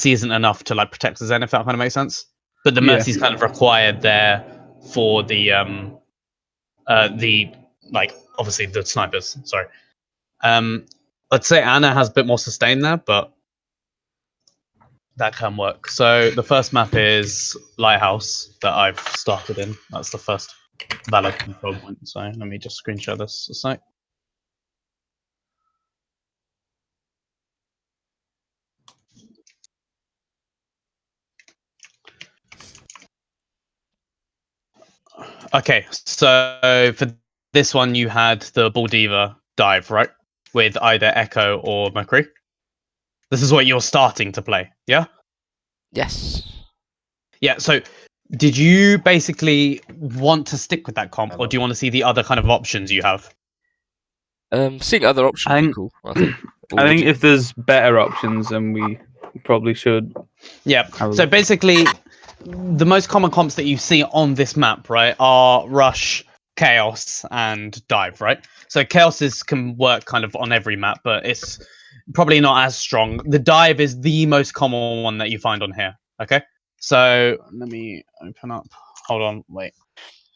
isn't enough to like protect the Zen, if that kind of makes sense. But the Mercy's kind of required there for the like obviously the snipers. Sorry. Let's say Anna has a bit more sustain there, but that can work. So the first map is Lighthouse that I've started in. That's the first valid control point. So let me just screenshot this a sec. Okay, so for this one you had the Bull Diva dive, right? With either Echo or McCree. This is what you're starting to play, yeah? Yes. Yeah, so did you basically want to stick with that comp, or do you want to see the other kind of options you have? Seeing other options would be cool, I think. I think if there's better options, then we probably should. Yeah, so basically, the most common comps that you see on this map, right, are Rush, Chaos, and Dive, right? So Chaos can work kind of on every map, but it's probably not as strong. The Dive is the most common one that you find on here, okay? So let me open up. Hold on, wait.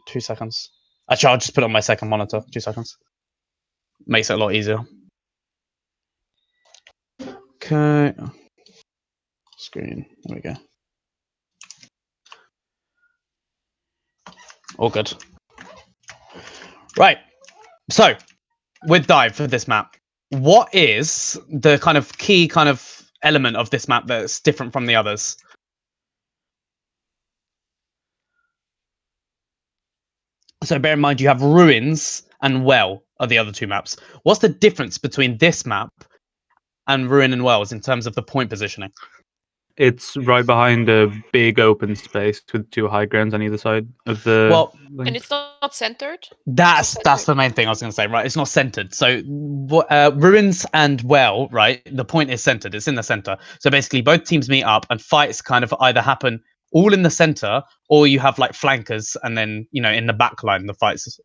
2 seconds. Actually, I'll just put it on my second monitor. 2 seconds. Makes it a lot easier. Okay. Screen. There we go. All good. Right. So, with Dive for this map, what is the kind of key kind of element of this map that's different from the others? So bear in mind you have Ruins and Well are the other two maps. What's the difference between this map and Ruin and Wells in terms of the point positioning? It's right behind a big open space with two high grounds on either side of the. Well, and it's not centered. That's the main thing I was going to say, right? It's not centered. So Ruins and Well, right? The point is centered. It's in the center. So basically, both teams meet up and fights kind of either happen all in the center, or you have like flankers, and then in the back line the fights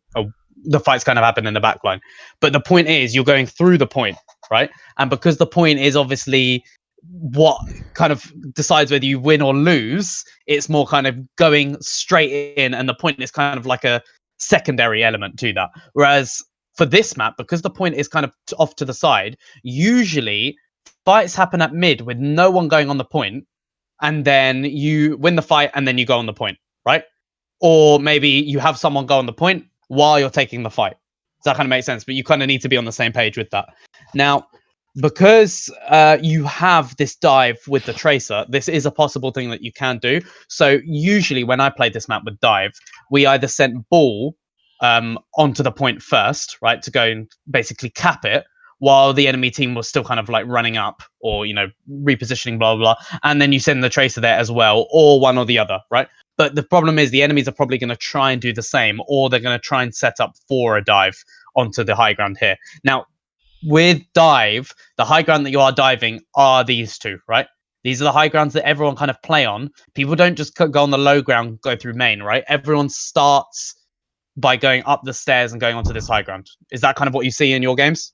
kind of happen in the back line. But the point is, you're going through the point, right? And because the point is obviously what kind of decides whether you win or lose, it's more kind of going straight in, and the point is kind of like a secondary element to that. Whereas for this map, because the point is kind of off to the side, usually fights happen at mid with no one going on the point, and then you win the fight and then you go on the point, right? Or maybe you have someone go on the point while you're taking the fight. Does that kind of make sense? But you kind of need to be on the same page with that. Now, because you have this dive with the tracer, this is a possible thing that you can do. So usually when I played this map with dive, we either sent ball onto the point first, right, to go and basically cap it, while the enemy team was still kind of like running up or repositioning, blah blah blah, and then you send the tracer there as well, or one or the other, right? But the problem is the enemies are probably going to try and do the same, or they're going to try and set up for a dive onto the high ground here. Now, with dive, the high ground that you are diving are these two, right? These are the high grounds that everyone kind of play on. People don't just go on the low ground, go through main, right? Everyone starts by going up the stairs and going onto this high ground. Is that kind of what you see in your games?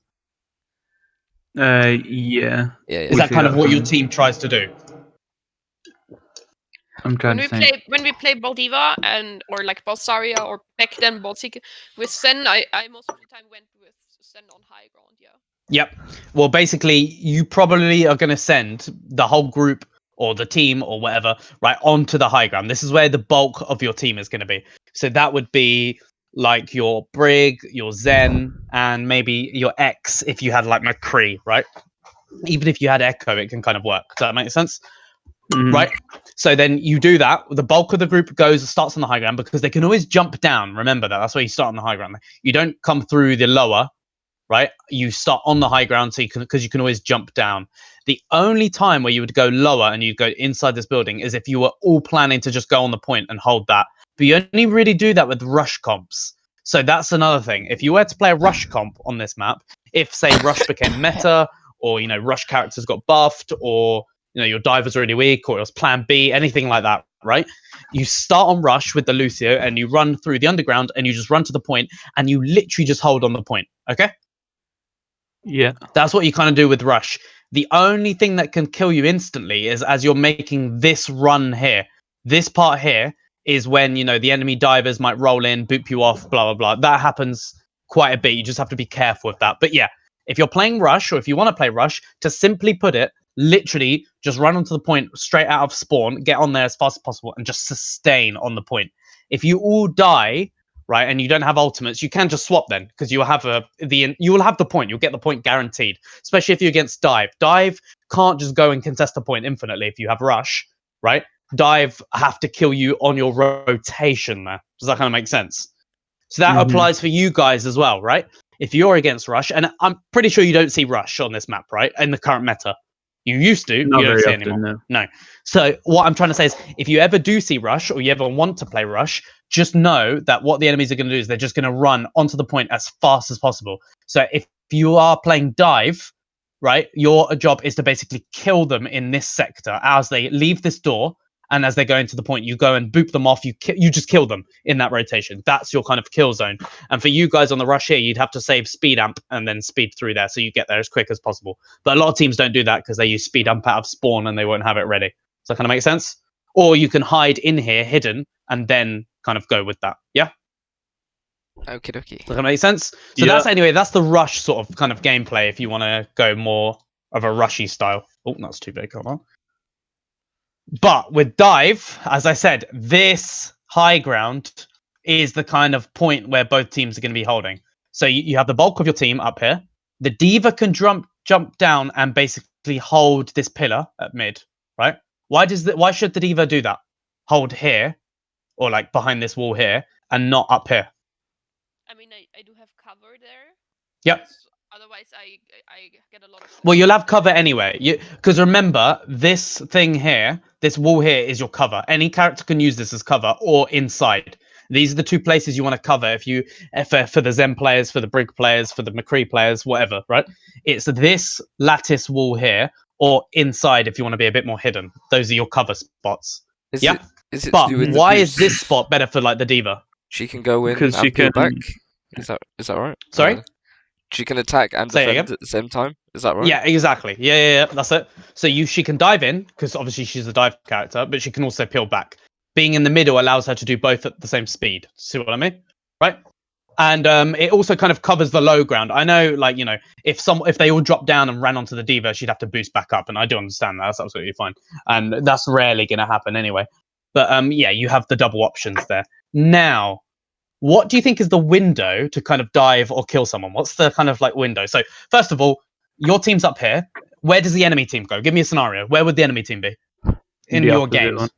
Yeah. Is that kind of what your team tries to do? I'm trying to think. When we play Baldiva or like Balsaria or back then Baltic with Sen, I most of the time went with Sen on high ground, yeah. Yep. Well, basically, you probably are going to send the whole group or the team or whatever right onto the high ground. This is where the bulk of your team is going to be. So that would be like your Brig, your Zen, and maybe your X if you had like McCree, right? Even if you had Echo, it can kind of work. Does that make sense? Right? So then you do that. The bulk of the group starts on the high ground because they can always jump down. Remember that. That's why you start on the high ground. You don't come through the lower, right? You start on the high ground because you can always jump down. The only time where you would go lower and you'd go inside this building is if you were all planning to just go on the point and hold that. But you only really do that with rush comps. So that's another thing. If you were to play a rush comp on this map, if say rush became meta, or rush characters got buffed, or your diver's really weak, or it was plan B, anything like that, right? You start on rush with the Lucio and you run through the underground and you just run to the point and you literally just hold on the point, okay? Yeah. That's what you kind of do with rush. The only thing that can kill you instantly is as you're making this run here. This part here is when, you know, the enemy divers might roll in, boop you off, blah, blah, blah. That happens quite a bit. You just have to be careful with that. But yeah, if you're playing rush, or if you want to play rush, to simply put it, literally just run onto the point straight out of spawn, get on there as fast as possible, and just sustain on the point. If you all die, right, and you don't have ultimates, you can just swap then, because you will have you will have the point. You'll get the point guaranteed, especially if you're against dive. Dive can't just go and contest a point infinitely if you have rush, right? Dive have to kill you on your rotation there. Does that kind of make sense? So that applies for you guys as well, right? If you're against rush, and I'm pretty sure you don't see rush on this map, right? In the current meta. You used to, Not you don't very see often, anymore. no. No. So what I'm trying to say is, if you ever do see rush, or you ever want to play rush, just know that what the enemies are going to do is they're just going to run onto the point as fast as possible. So if you are playing dive, right, your job is to basically kill them in this sector as they leave this door, and as they go into the point, you go and boop them off. You just kill them in that rotation. That's your kind of kill zone. And for you guys on the rush here, you'd have to save speed amp and then speed through there, so you get there as quick as possible. But a lot of teams don't do that because they use speed amp out of spawn and they won't have it ready. Does that kind of make sense? Or you can hide in here, hidden, and then kind of go with that. Yeah? Okay. Does that kind of make sense? So that's the rush sort of kind of gameplay if you want to go more of a rushy style. Oh, that's too big. Hold on. But with dive, as I said, this high ground is the kind of point where both teams are going to be holding. So you have the bulk of your team up here. The diva can jump down and basically hold this pillar at mid, right? Why should the diva do that? Hold here, or like behind this wall here, and not up here. I mean, I do have cover there. Yep. Otherwise, I get a lot of. Well, you'll have cover anyway. Because remember, this thing here, this wall here, is your cover. Any character can use this as cover or inside. These are the two places you want to cover for the Zen players, for the Brig players, for the McCree players, whatever, right? It's this lattice wall here, or inside if you want to be a bit more hidden. Those are your cover spots. Is Yeah. it But to do with the why is boost? this spot better for like the diva? She can go in Because and she peel can- back. Is that right? Sorry? She can attack and Say it defend again? at the same time. Is that right? Yeah, exactly. Yeah. That's it. So she can dive in because obviously she's a dive character, but she can also peel back. Being in the middle allows her to do both at the same speed. See what I mean? Right? And it also kind of covers the low ground. I know, like, you know, if they all dropped down and ran onto the diva, she'd have to boost back up, and I do understand that. That's absolutely fine, and that's rarely going to happen anyway. But yeah, you have the double options there. Now, what do you think is the window to kind of dive or kill someone? What's the kind of like window? So first of all, your team's up here. Where does the enemy team go? Give me a scenario. Where would the enemy team be in The your opposite games? one.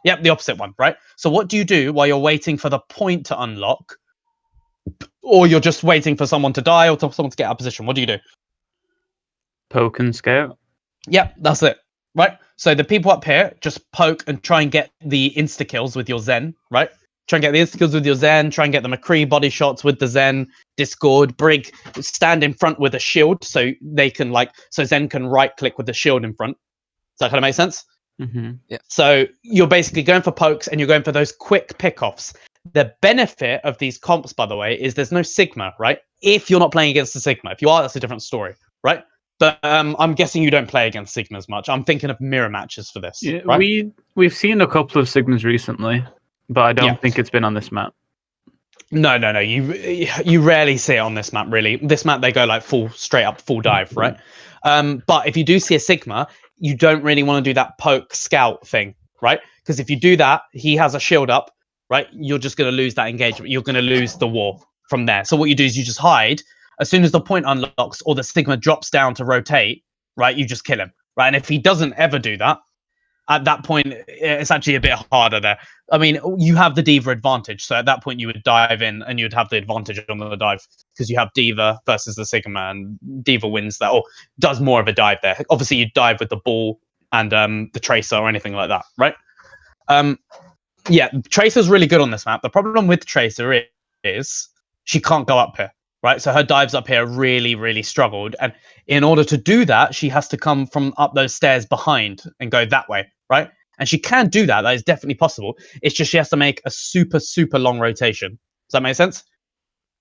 Yep, the opposite one, right? So what do you do while you're waiting for the point to unlock? Or you're just waiting for someone to die or someone to get out of position? What do you do? Poke and scout. Yep, that's it. Right? So the people up here just poke and try and get the insta-kills with your Zen, right? Try and get the insta-kills with your Zen, try and get the McCree body shots with the Zen, Discord, Brig, stand in front with a shield so they can so Zen can right-click with the shield in front. Does that kind of make sense? Mm-hmm. Yeah. So you're basically going for pokes and you're going for those quick pick-offs. The benefit of these comps, by the way, is there's no Sigma, right? If you're not playing against the Sigma. If you are, that's a different story, right? But I'm guessing you don't play against Sigmas much. I'm thinking of mirror matches for this. Yeah, right? we've seen a couple of Sigmas recently, but I don't think it's been on this map. No. You rarely see it on this map, really. This map, they go like straight up full dive, right? But if you do see a Sigma, you don't really want to do that poke scout thing, right? Because if you do that, he has a shield up, right? You're just going to lose that engagement. You're going to lose the war from there. So what you do is you just hide. As soon as the point unlocks or the Sigma drops down to rotate, right, you just kill him, right? And if he doesn't ever do that, at that point, it's actually a bit harder there. I mean, you have the Diva advantage. So at that point, you would dive in and you'd have the advantage on the dive because you have Diva versus the Sigma, and Diva wins that or does more of a dive there. Obviously, you dive with the ball and the Tracer or anything like that, right? Yeah, Tracer's really good on this map. The problem with Tracer is she can't go up here, right? So her dives up here really, really struggled. And in order to do that, she has to come from up those stairs behind and go that way, right? And she can do that. That is definitely possible. It's just she has to make a super, super long rotation. Does that make sense?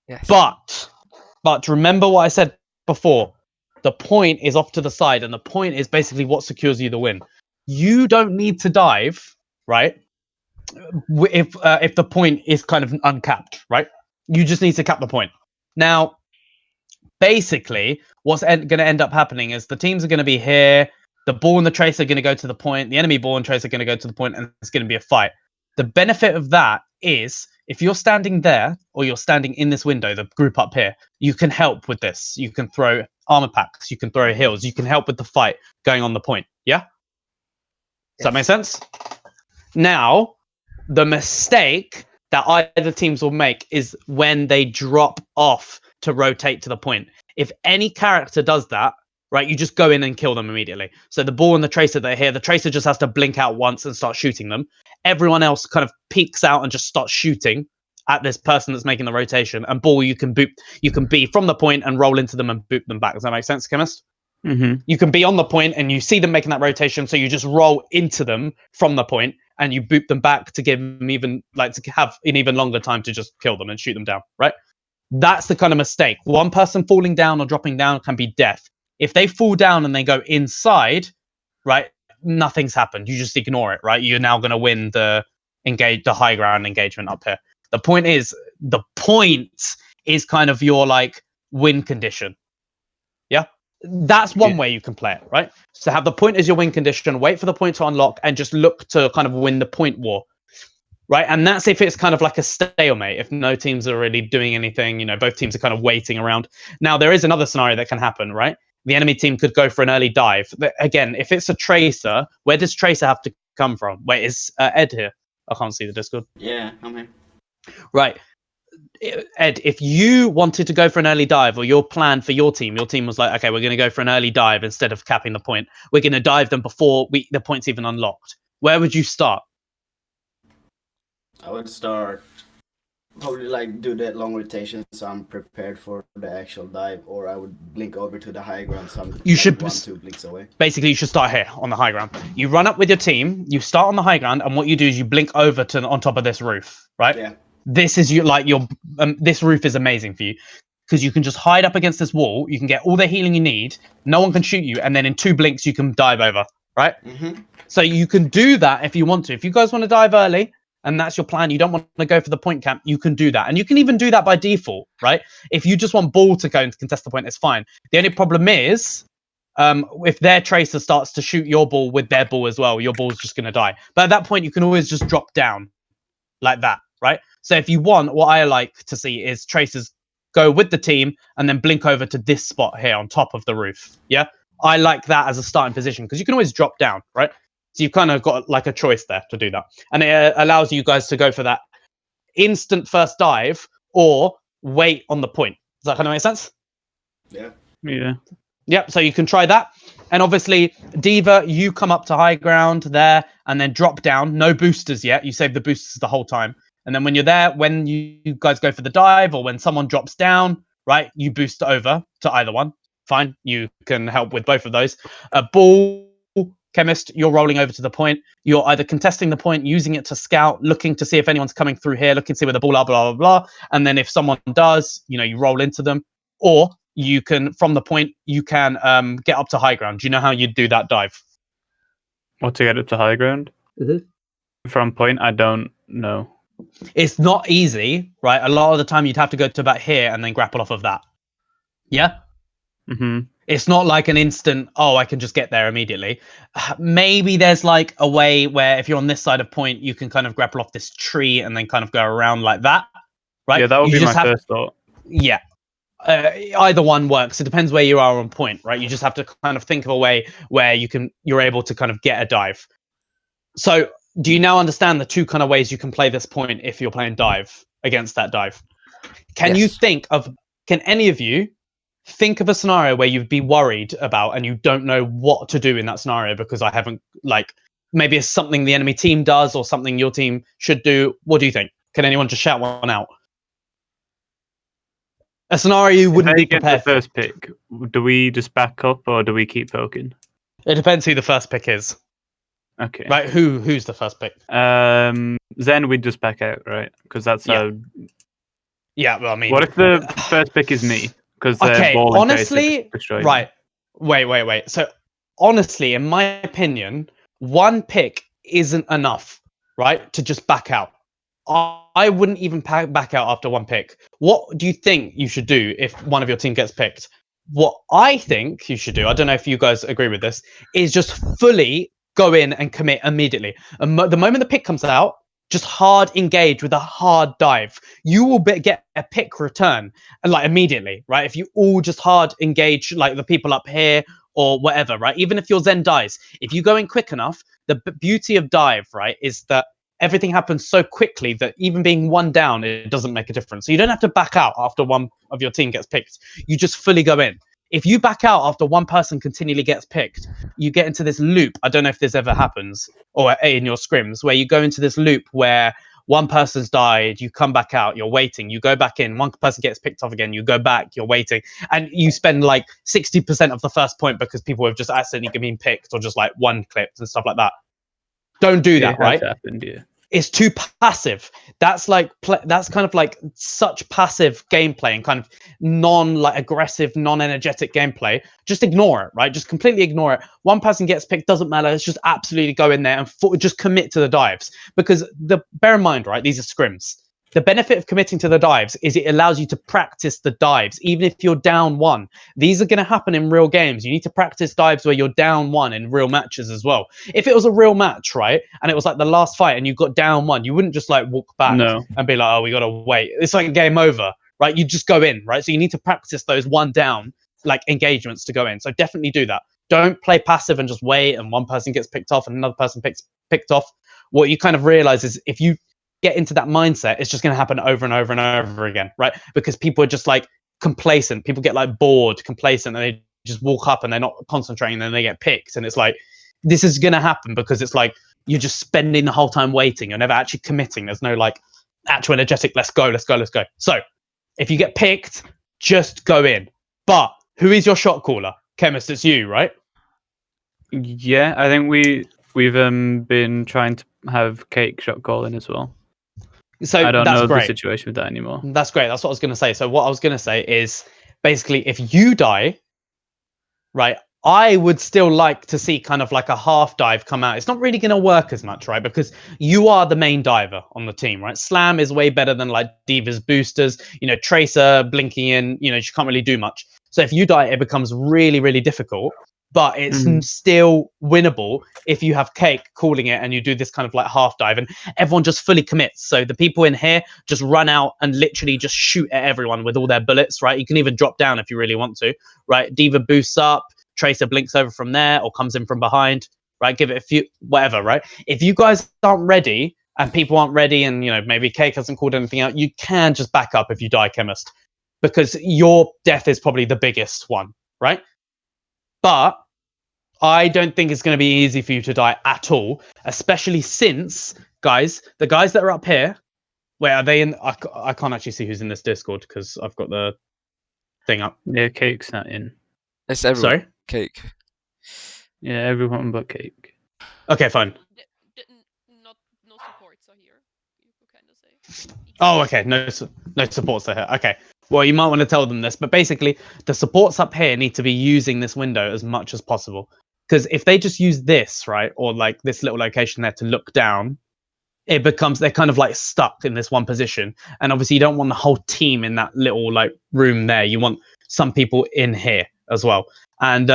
Yes. But remember what I said before. The point is off to the side, and the point is basically what secures you the win. You don't need to dive, right? If the point is kind of uncapped, right? You just need to cap the point. Now, basically, what's going to end up happening is the teams are going to be here. The ball and the tracer are going to go to the point. The enemy ball and tracer are going to go to the point, and it's going to be a fight. The benefit of that is if you're standing there or you're standing in this window, the group up here, you can help with this. You can throw armor packs. You can throw heals. You can help with the fight going on the point. Yeah? Does that make sense? Now, the mistake that either teams will make is when they drop off to rotate to the point. If any character does that, right, you just go in and kill them immediately. So the ball and the tracer, they're here. The tracer just has to blink out once and start shooting them. Everyone else kind of peeks out and just starts shooting at this person that's making the rotation. And ball, you can be from the point and roll into them and boop them back. Does that make sense, Chemist? Mm-hmm. You can be on the point and you see them making that rotation, so you just roll into them from the point and you boop them back to give them to have an even longer time to just kill them and shoot them down, right? That's the kind of mistake. One person falling down or dropping down can be death. If they fall down and they go inside, right, nothing's happened. You just ignore it, right? You're now going to win the high ground engagement up here. The point is kind of your win condition. Yeah? That's one way you can play it, right? So have the point as your win condition, wait for the point to unlock, and just look to kind of win the point war, right? And that's if it's kind of like a stalemate, if no teams are really doing anything, both teams are kind of waiting around. Now, there is another scenario that can happen, right? The enemy team could go for an early dive. Again, if it's a tracer, where does tracer have to come from? Wait, is Ed here? I can't see the Discord. Yeah, I'm here. Right. Ed, if you wanted to go for an early dive, or your plan for your team was like, okay, we're going to go for an early dive instead of capping the point. We're going to dive them before the point's even unlocked. Where would you start? I would start probably do that long rotation so I'm prepared for the actual dive, or I would blink over to the high ground. So I'm you should 1-2 blinks away. Basically, you should start here on the high ground. You run up with your team. You start on the high ground, and what you do is you blink over to on top of this roof, right? Yeah. This is this roof is amazing for you because you can just hide up against this wall. You can get all the healing you need. No one can shoot you, and then in 2 blinks you can dive over, right? Mm-hmm. So you can do that if you want to. If you guys want to dive early, and that's your plan, you don't want to go for the point camp, you can do that, and you can even do that by default, right? If you just want ball to go and contest the point, it's fine. The only problem is if their tracer starts to shoot your ball with their ball as well, your ball's just going to die. But at that point, you can always just drop down like that, right? So if you want, what I like to see is tracers go with the team and then blink over to this spot here on top of the roof. Yeah, I like that as a starting position because you can always drop down, right? So you've kind of got a choice there to do that, and it allows you guys to go for that instant first dive or wait on the point. Does that kind of make sense? Yeah. Yeah. Yep. So you can try that, and obviously Diva, you come up to high ground there and then drop down. No boosters yet. You save the boosters the whole time. And then when you're there, when you guys go for the dive or when someone drops down, right, you boost over to either one. Fine. You can help with both of those. Ball, Chemist, you're rolling over to the point. You're either contesting the point, using it to scout, looking to see if anyone's coming through here, looking to see where the ball are, blah, blah, blah. And then if someone does, you roll into them. Or you can, from the point, you can get up to high ground. Do you know how you'd do that dive? Or to get up to high ground? Mm-hmm. From point, I don't know. It's not easy, right? A lot of the time you'd have to go to about here and then grapple off of that. Yeah? Mm-hmm. It's not like an instant, I can just get there immediately. Maybe there's a way where if you're on this side of point, you can kind of grapple off this tree and then kind of go around like that, right? Yeah, that would be my first thought. Yeah. Either one works. It depends where you are on point, right? You just have to kind of think of a way where you're able to kind of get a dive. So do you now understand the 2 kind of ways you can play this point if you're playing dive against that dive? Can any of you think of a scenario where you'd be worried about and you don't know what to do in that scenario because I haven't, maybe it's something the enemy team does or something your team should do? What do you think? Can anyone just shout one out? A scenario you wouldn't be prepared for. The first pick, do we just back up or do we keep poking? It depends who the first pick is. Okay. Right, who's the first pick? Zen, we'd just back out, right? Because that's how... Yeah, well, I mean... What if the first pick is me? Because okay, honestly, right. Wait. So honestly, in my opinion, one pick isn't enough, right? To just back out. I wouldn't even back out after one pick. What do you think you should do if one of your team gets picked? What I think you should do, I don't know if you guys agree with this, is just fully go in and commit immediately. The moment the pick comes out, just hard engage with a hard dive. You will get a pick return like immediately, right? If you all just hard engage like the people up here or whatever, right? Even if your Zen dies, if you go in quick enough, the beauty of dive, right, is that everything happens so quickly that even being one down, it doesn't make a difference. So you don't have to back out after one of your team gets picked. You just fully go in. If you back out after one person continually gets picked, you get into this loop. I don't know if this ever happens or in your scrims where you go into this loop where one person's died, you come back out, you're waiting, you go back in, one person gets picked off again, you go back, you're waiting, and you spend like 60% of the first point because people have just accidentally been picked or just like one clipped and stuff like that. Don't do that, right? Happened, yeah. It's too passive. That's like that's kind of like such passive gameplay and kind of aggressive, non-energetic gameplay. Just ignore it, right? Just completely ignore it. One person gets picked, doesn't matter. It's just absolutely go in there and just commit to the dives. Because bear in mind, right? These are scrims. The benefit of committing to the dives is it allows you to practice the dives, even if you're down one. These are going to happen in real games. You need to practice dives where you're down one in real matches as well. If it was a real match, right, and it was like the last fight and you got down one, you wouldn't just like walk back and be like, oh, we got to wait. It's like game over, right? You just go in, right? So you need to practice those one down like engagements to go in. So definitely do that. Don't play passive and just wait and one person gets picked off and another person picked off. What you kind of realize is if you get into that mindset, it's just going to happen over and over and over again, right? Because people are just like complacent. People get like bored, complacent, and they just walk up and they're not concentrating and then they get picked. And it's like, this is going to happen because it's like you're just spending the whole time waiting. You're never actually committing. There's no like actual energetic, let's go. So if you get picked, just go in. But who is your shot caller? Chemist, it's you, right? Yeah, I think we've been trying to have Cake shot calling as well. So I don't that's know great. the situation with that anymore. That's great. That's what I was going to say. So what I was going to say is basically if you die, right, I would still like to see kind of like a half dive come out. It's not really going to work as much, right? Because you are the main diver on the team, right? Slam is way better than like Diva's boosters. You know, Tracer blinking in, you know, she can't really do much. So if you die, it becomes really, really difficult. But it's still winnable if you have Cake calling it and you do this kind of like half dive and everyone just fully commits. So the people in here just run out and literally just shoot at everyone with all their bullets, right? You can even drop down if you really want to, right? Diva boosts up, Tracer blinks over from there or comes in from behind, right? Give it a few, whatever, right? If you guys aren't ready and people aren't ready and, you know, maybe Cake hasn't called anything out, you can just back up if you die, Chemist, because your death is probably the biggest one, right? But I don't think it's going to be easy for you to die at all, especially since, guys, the guys that are up here, where are they in? I can't actually see who's in this Discord because I've got the thing up. Yeah, Cake's not in. It's everyone. Sorry? Cake. Yeah, everyone but Cake. Okay, fine. No supports are here. You could kind of say. Oh, okay. No supports are here. Okay. Well, you might want to tell them this, but basically, the supports up here need to be using this window as much as possible. Because if they just use this, right, or like this little location there to look down, it becomes they're kind of like stuck in this one position. And obviously, you don't want the whole team in that little like room there. You want some people in here as well. And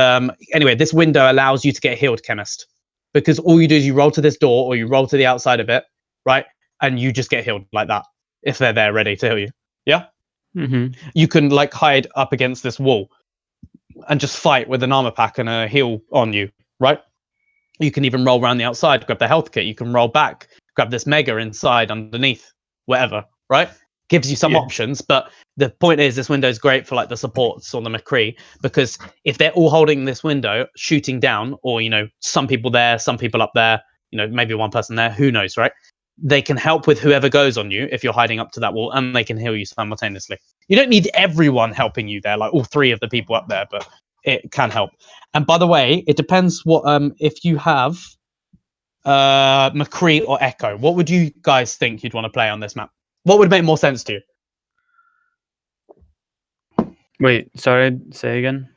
anyway, this window allows you to get healed, Chemist, because all you do is you roll to this door or you roll to the outside of it, right, and you just get healed like that if they're there ready to heal you. Yeah. You can like hide up against this wall and just fight with an armor pack and a heal on you, right? You can even roll around the outside, grab the health kit. You can roll back, grab this mega inside underneath, whatever, right? Gives you some options, but the point is this window is great for like the supports on the McCree, because if they're all holding this window, shooting down, or, you know, some people there, some people up there, you know, maybe one person there, who knows, right? They can help with whoever goes on you if you're hiding up to that wall, and they can heal you simultaneously. You don't need everyone helping you there, like all three of the people up there, but it can help. And by the way, it depends what if you have McCree or Echo. What would you guys think you'd want to play on this map? What would make more sense to you? Wait, sorry, say again.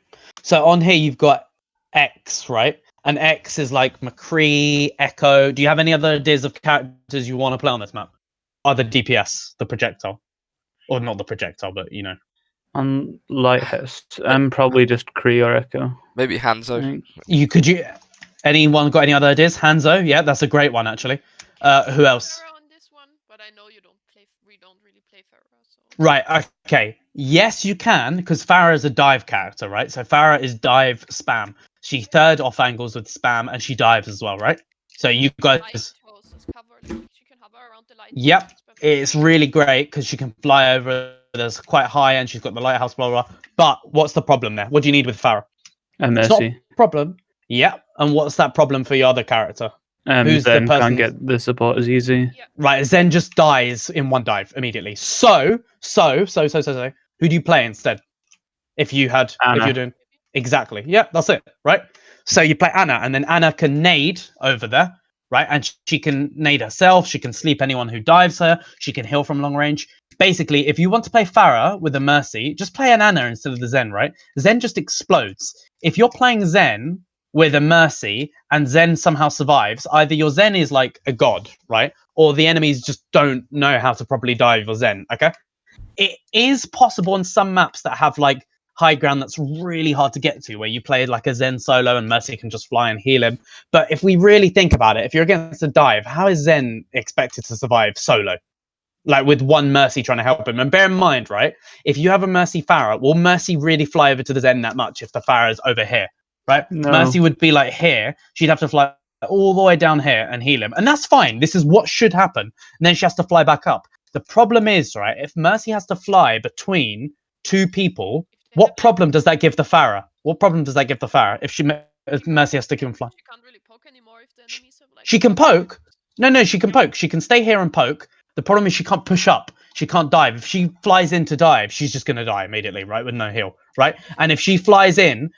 So on here you've got X, right? And X is like McCree, Echo. Do you have any other ideas of characters you want to play on this map? Other DPS, the projectile, or not the projectile, but you know. On Lighthest, I'm probably just Kree or Echo. Maybe Hanzo. I think. Anyone got any other ideas? Hanzo, yeah, that's a great one actually. Who else? Farah on this one, but I know we don't really play Farah, so. Right, okay. Yes, you can, because Farah is a dive character, right? So Farah is dive spam. She third off angles with spam, and she dives as well, right? So you guys. Lighthouse is covered. Like, she can hover around the lighthouse. Yep, it's really great because she can fly over. There's quite high, and she's got the lighthouse, blah blah. But what's the problem there? What do you need with Farah? And It's not Mercy. a problem. Yep. And what's that problem for your other character? Who's the Zen person- can't get the support as easy. Right, Zen just dies in one dive immediately. So, who do you play instead? If you're doing exactly, yeah, that's it, right? So you play Anna, and then Anna can nade over there, right? And she can nade herself. She can sleep anyone who dives her. She can heal from long range. Basically, if you want to play Farah with a Mercy, just play an Anna instead of the Zen, right? Zen just explodes. If you're playing Zen with a Mercy and Zen somehow survives, either your Zen is like a god, right? Or the enemies just don't know how to properly dive your Zen, okay? It is possible on some maps that have like high ground that's really hard to get to, where you play like a Zen solo and Mercy can just fly and heal him. But if we really think about it, if you're against a dive, how is Zen expected to survive solo? Like with one Mercy trying to help him. And bear in mind, right, if you have a Mercy Farah, will Mercy really fly over to the Zen that much if the Farah is over here, right? No. Mercy would be like here. She'd have to fly all the way down here and heal him. And that's fine. This is what should happen. And then she has to fly back up. The problem is, right, if Mercy has to fly between two people, what problem does that give the Farah? What problem does that give the Farah if Mercy has to give him fly? She can't really poke anymore if the enemies have like. She can poke. No, she can poke. She can stay here and poke. The problem is she can't push up. She can't dive. If she flies in to dive, she's just going to die immediately, right? With no heal, right? And if she flies in,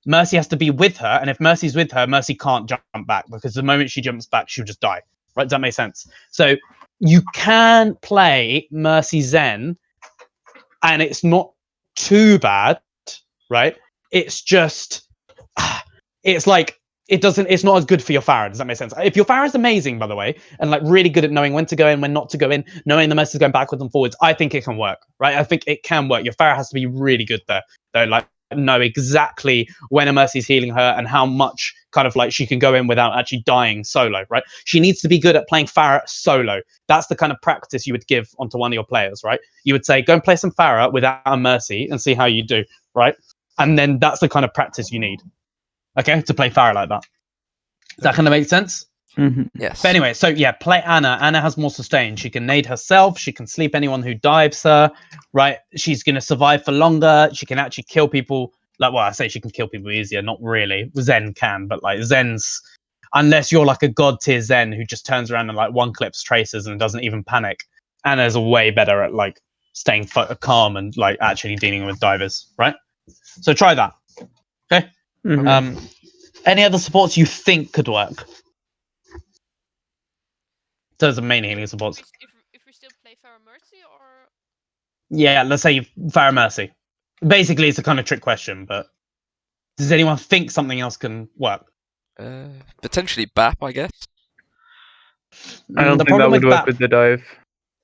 Mercy has to be with her. And if Mercy's with her, Mercy can't jump back because the moment she jumps back, she'll just die, right? Does that make sense? So you can play Mercy Zen and it's not too bad, right? It's just, it's like, it's not as good for your Farah. Does that make sense? If your Farah is amazing, by the way, and like really good at knowing when to go in, when not to go in, knowing the Mercy is going backwards and forwards, I think it can work, right? I think it can work. Your Farah has to be really good there, though, like know exactly when a Mercy's healing her and how much kind of like she can go in without actually dying solo, right? She needs to be good at playing Farah solo. That's the kind of practice you would give onto one of your players, right? You would say, go and play some Farah without a Mercy and see how you do, right? And then that's the kind of practice you need. Okay, to play Farah like that. Does that kind of make sense? Mm-hmm. Yes. But anyway, so yeah, play Anna. Anna has more sustain. She can nade herself. She can sleep anyone who dives her, right? She's going to survive for longer. She can actually kill people. Like, well, I say she can kill people easier. Not really. Zen can, but like Zen's, unless you're like a god tier Zen who just turns around and like one clips tracers and doesn't even panic. Anna's way better at like staying calm and like actually dealing with divers, right? So try that. Okay. Mm-hmm. Any other supports you think could work? Those are main healing supports. If we still play Farah Mercy or. Yeah, let's say Farah Mercy. Basically, it's a kind of trick question, but does anyone think something else can work? Potentially BAP, I guess. I don't think that would work with the dive.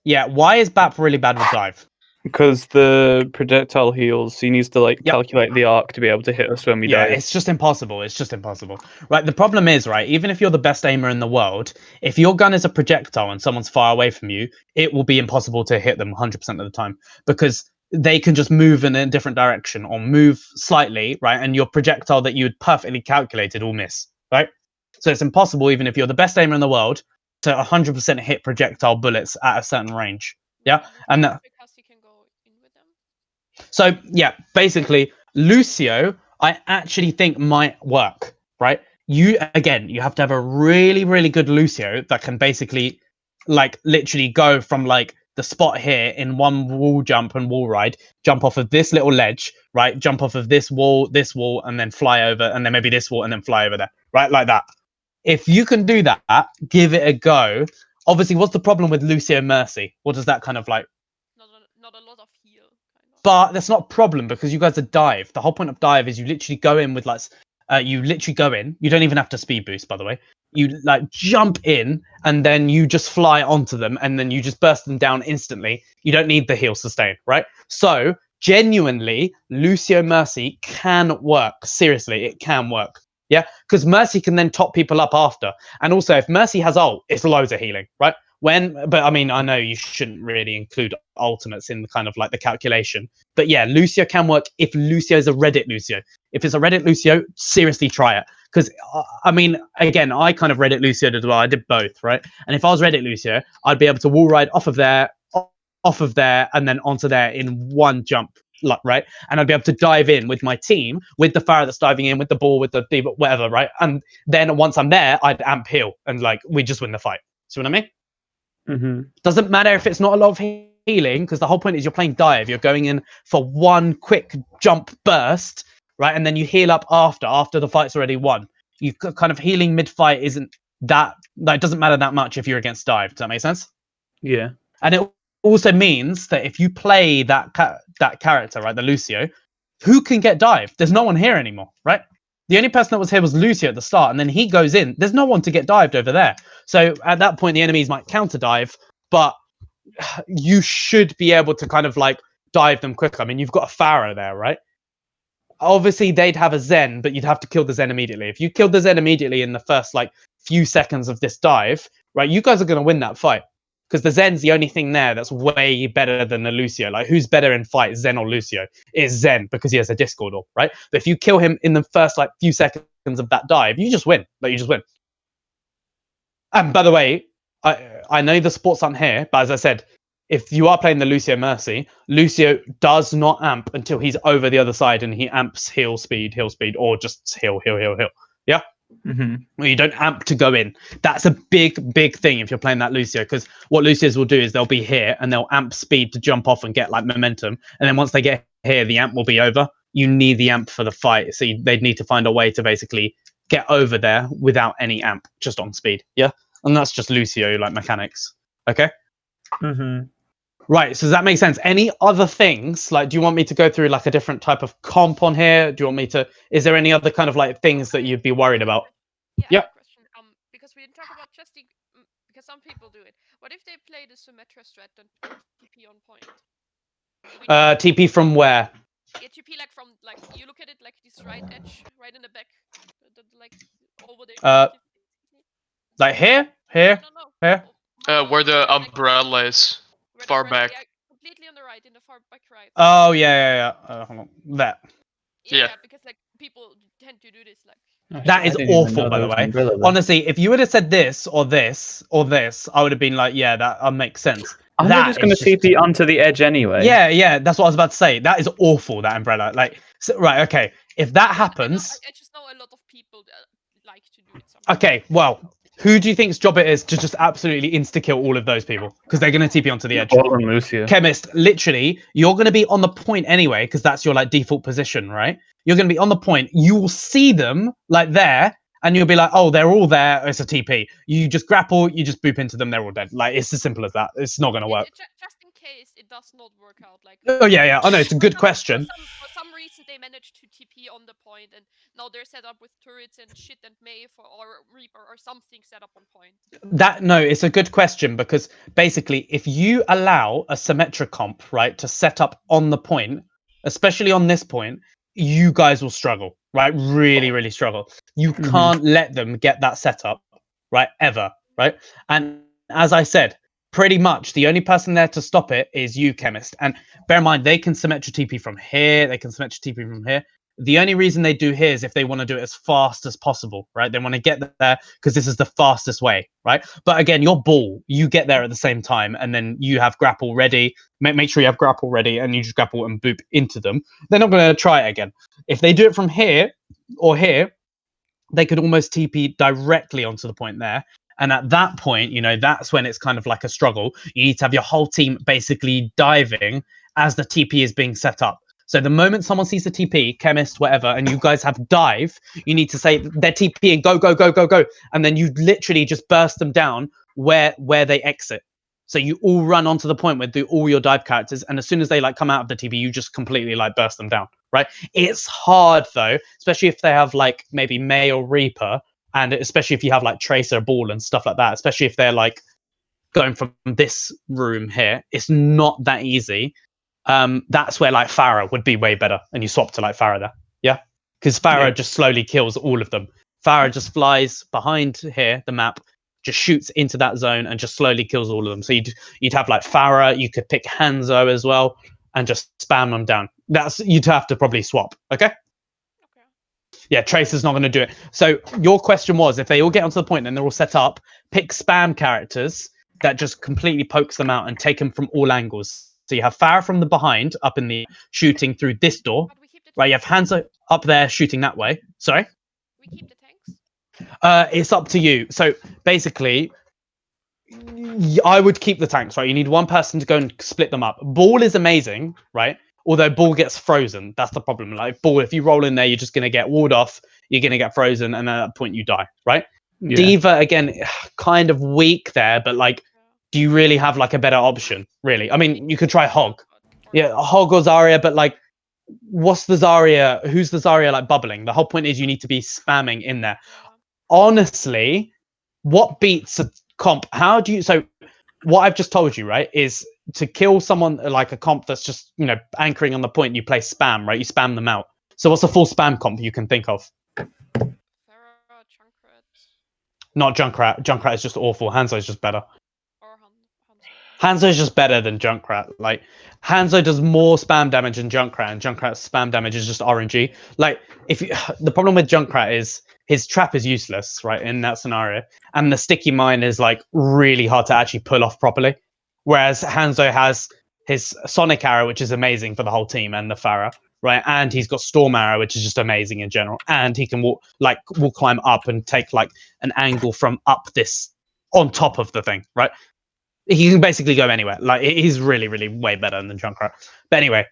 Yeah, why is BAP really bad with dive? Because the projectile heals, he needs to like calculate the arc to be able to hit us when we dive. Yeah, it's just impossible. It's just impossible. Right, the problem is, right, even if you're the best aimer in the world, if your gun is a projectile and someone's far away from you, it will be impossible to hit them 100% of the time because they can just move in a different direction or move slightly, right, and your projectile that you had perfectly calculated will miss, right? So it's impossible, even if you're the best aimer in the world, to 100% hit projectile bullets at a certain range. Yeah, and that. Because he can go in with them. So yeah, basically, Lucio, I actually think might work, right? You have to have a really, really good Lucio that can basically, like, literally go from like the spot here in one wall jump and wall ride, jump off of this little ledge, right? Jump off of this wall, and then fly over, and then maybe this wall, and then fly over there, right? Like that. If you can do that, give it a go. Obviously, what's the problem with Lucio Mercy? What does that kind of like? Not a lot of heal. Kind But that's not a problem because you guys are dive. The whole point of dive is you literally go in with like, you literally go in. You don't even have to speed boost, by the way. You like jump in and then you just fly onto them and then you just burst them down instantly. You don't need the heal sustain, right? So genuinely, Lucio Mercy can work. Seriously, it can work. Yeah, because Mercy can then top people up after. And also, if Mercy has ult, it's loads of healing, right? But I mean, I know you shouldn't really include ultimates in the kind of like the calculation. But yeah, Lucio can work if Lucio is a Reddit Lucio. If it's a Reddit Lucio, seriously try it. Because, I mean, again, I kind of Reddit Lucio'd as well. I did both, right? And if I was Reddit Lucio, I'd be able to wall ride off of there, and then onto there in one jump, like, right? And I'd be able to dive in with my team, with the Pharah that's diving in, with the ball, with the whatever, right? And then once I'm there, I'd amp heal, and like we just win the fight. See what I mean? Mm-hmm. Doesn't matter if it's not a lot of healing, because the whole point is you're playing dive. You're going in for one quick jump burst, right? And then you heal up after the fight's already won. You kind of healing mid-fight isn't that it doesn't matter that much if you're against dive. Does that make sense? Yeah. And it also means that if you play that character, right, the Lucio, who can get dive? There's no one here anymore, right? The only person that was here was Lucio at the start, and then he goes in. There's no one to get dived over there. So at that point, the enemies might counter dive, but you should be able to kind of like dive them quicker. I mean, you've got a Pharah there, right? Obviously, they'd have a Zen, but you'd have to kill the Zen immediately. If you killed the Zen immediately in the first like few seconds of this dive, right, you guys are going to win that fight. Because the Zen's the only thing there that's way better than the Lucio. Like, who's better in fight, Zen or Lucio? It's Zen, because he has a Discord orb, right? But if you kill him in the first, like, few seconds of that dive, you just win. Like, you just win. And by the way, I know the supports aren't here, but as I said, if you are playing the Lucio Mercy, Lucio does not amp until he's over the other side, and he amps heal speed, or just heal. Yeah? Mm-hmm. Well, you don't amp to go in. That's a big thing if you're playing that Lucio, because what Lucios will do is they'll be here and they'll amp speed to jump off and get like momentum, and then once they get here, the amp will be over. You need the amp for the fight, so they'd need to find a way to basically get over there without any amp, just on speed. Yeah, and that's just Lucio like mechanics. Okay. Mm-hmm. Right, so does that make sense? Any other things? Like, do you want me to go through like a different type of comp on here? Do you want me to? Is there any other kind of like things that you'd be worried about? Yeah. I have a question. Because we didn't talk about chesting, because some people do it. What if they play the Symmetra strat and TP on point? TP from where? Yeah, TP like from like you look at it like this right edge, right in the back, like over there. Like here, No. here. Where the umbrella is, far back. Yeah, completely on the right, in the far back right. Oh yeah. Hold on. That. Yeah, because like people tend to do this. Like that is awful, by the way. Honestly, if you would have said this or this or this, I would have been like, yeah, that makes sense. I'm just going to TP onto the edge anyway. Yeah, that's what I was about to say. That is awful, that umbrella. Like, so, right, okay. If that happens, I just know a lot of people that like to do it. Okay, well, who do you think's job it is to just absolutely insta-kill all of those people? Because they're going to TP onto the edge. Lucio. Chemist, literally, you're going to be on the point anyway, because that's your like default position, right? You're going to be on the point. You will see them like there, and you'll be like, oh, they're all there. It's a TP. You just grapple, you just boop into them. They're all dead. Like, it's as simple as that. It's not going to work. Just in case it does not work out. Like. Oh yeah. I know it's a good question. For some reason, they managed to TP on the point, and now they're set up with turrets and shit and May or Reaper or something set up on point. It's a good question, because basically, if you allow a Symmetra comp, right, to set up on the point, especially on this point, you guys will struggle, right? Really struggle. You can't let them get that setup, right? Ever, right? And as I said, pretty much the only person there to stop it is you, Chemist. And bear in mind, they can Symmetra TP from here. They can Symmetra TP from here. The only reason they do here is if they want to do it as fast as possible, right? They want to get there because this is the fastest way, right? But again, your ball, you get there at the same time, and then you have grapple ready. Make sure you have grapple ready, and you just grapple and boop into them. They're not going to try it again. If they do it from here or here, they could almost TP directly onto the point there. And at that point, that's when it's kind of like a struggle. You need to have your whole team basically diving as the TP is being set up. So the moment someone sees the TP, Chemist, whatever, and you guys have dive, you need to say they're TPing, go. And then you literally just burst them down where they exit. So you all run onto the point with all your dive characters, and as soon as they like come out of the TP, you just completely like burst them down, right? It's hard though, especially if they have like maybe May or Reaper, and especially if you have like Tracer, Ball, and stuff like that. Especially if they're like going from this room here, it's not that easy. That's where like Farah would be way better, and you swap to like Farah there, yeah, because Farah just slowly kills all of them. Farah just flies behind here, the map, just shoots into that zone and just slowly kills all of them. So you'd have like Farah, you could pick Hanzo as well, and just spam them down. You'd have to probably swap, okay? Yeah, Tracer's not going to do it. So your question was, if they all get onto the point and they're all set up, pick spam characters that just completely pokes them out and take them from all angles. So you have Farah from the behind, up in the shooting through this door. Right, you have Hanzo up there shooting that way. Sorry? We keep the tanks? It's up to you. So basically, I would keep the tanks, right? You need one person to go and split them up. Ball is amazing, right? Although Ball gets frozen. That's the problem. Like Ball, if you roll in there, you're just going to get walled off. You're going to get frozen. And at that point, you die, right? Yeah. Diva, again, kind of weak there. But like, do you really have like a better option, really? I mean, you could try Hog. Yeah, Hog or Zarya. But like, what's the Zarya? Who's the Zarya like bubbling? The whole point is you need to be spamming in there. Honestly, what beats a comp? How do you? So what I've just told you, right, is to kill someone like a comp that's just, you know, anchoring on the point, you play spam, right? You spam them out. So what's a full spam comp you can think of? Not Junkrat. Junkrat is just awful. Hanzo is just better. Hanzo is just better than Junkrat. Like, Hanzo does more spam damage than Junkrat, and Junkrat's spam damage is just RNG. Like, the problem with Junkrat is his trap is useless, right, in that scenario, and the sticky mine is like really hard to actually pull off properly. Whereas Hanzo has his Sonic Arrow, which is amazing for the whole team, and the Farah, right, and he's got Storm Arrow, which is just amazing in general, and he can walk climb up and take like an angle from up this on top of the thing, right? He can basically go anywhere. Like, he's really, really way better than Junkrat. But anyway,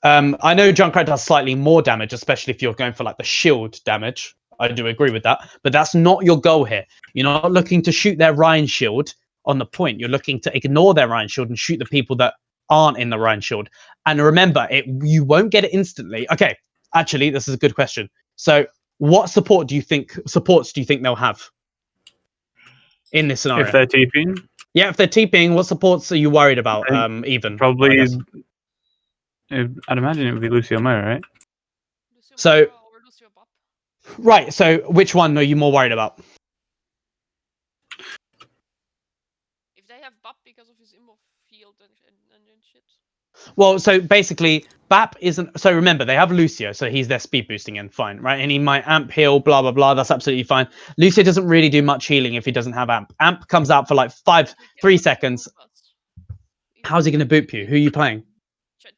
I know Junkrat does slightly more damage, especially if you're going for like the shield damage. I do agree with that, but that's not your goal here. You're not looking to shoot their Rhine shield on the point. You're looking to ignore their Rhine shield and shoot the people that aren't in the Rhine shield. And remember, you won't get it instantly. Okay, actually, this is a good question. So, what supports do you think they'll have in this scenario? If they're TPing? Yeah, if they're TPing, what supports are you worried about? Even probably, I'd imagine it would be Lucio Mo, right? So, right. So, which one are you more worried about? If they have Bap because of his immo field and shit. Well, so basically, Bap isn't. So remember, they have Lucio, so he's their speed boosting in, fine, right? And he might amp heal, blah blah blah. That's absolutely fine. Lucio doesn't really do much healing if he doesn't have amp. Amp comes out for like 3 seconds. How's he going to boop you? Who are you playing?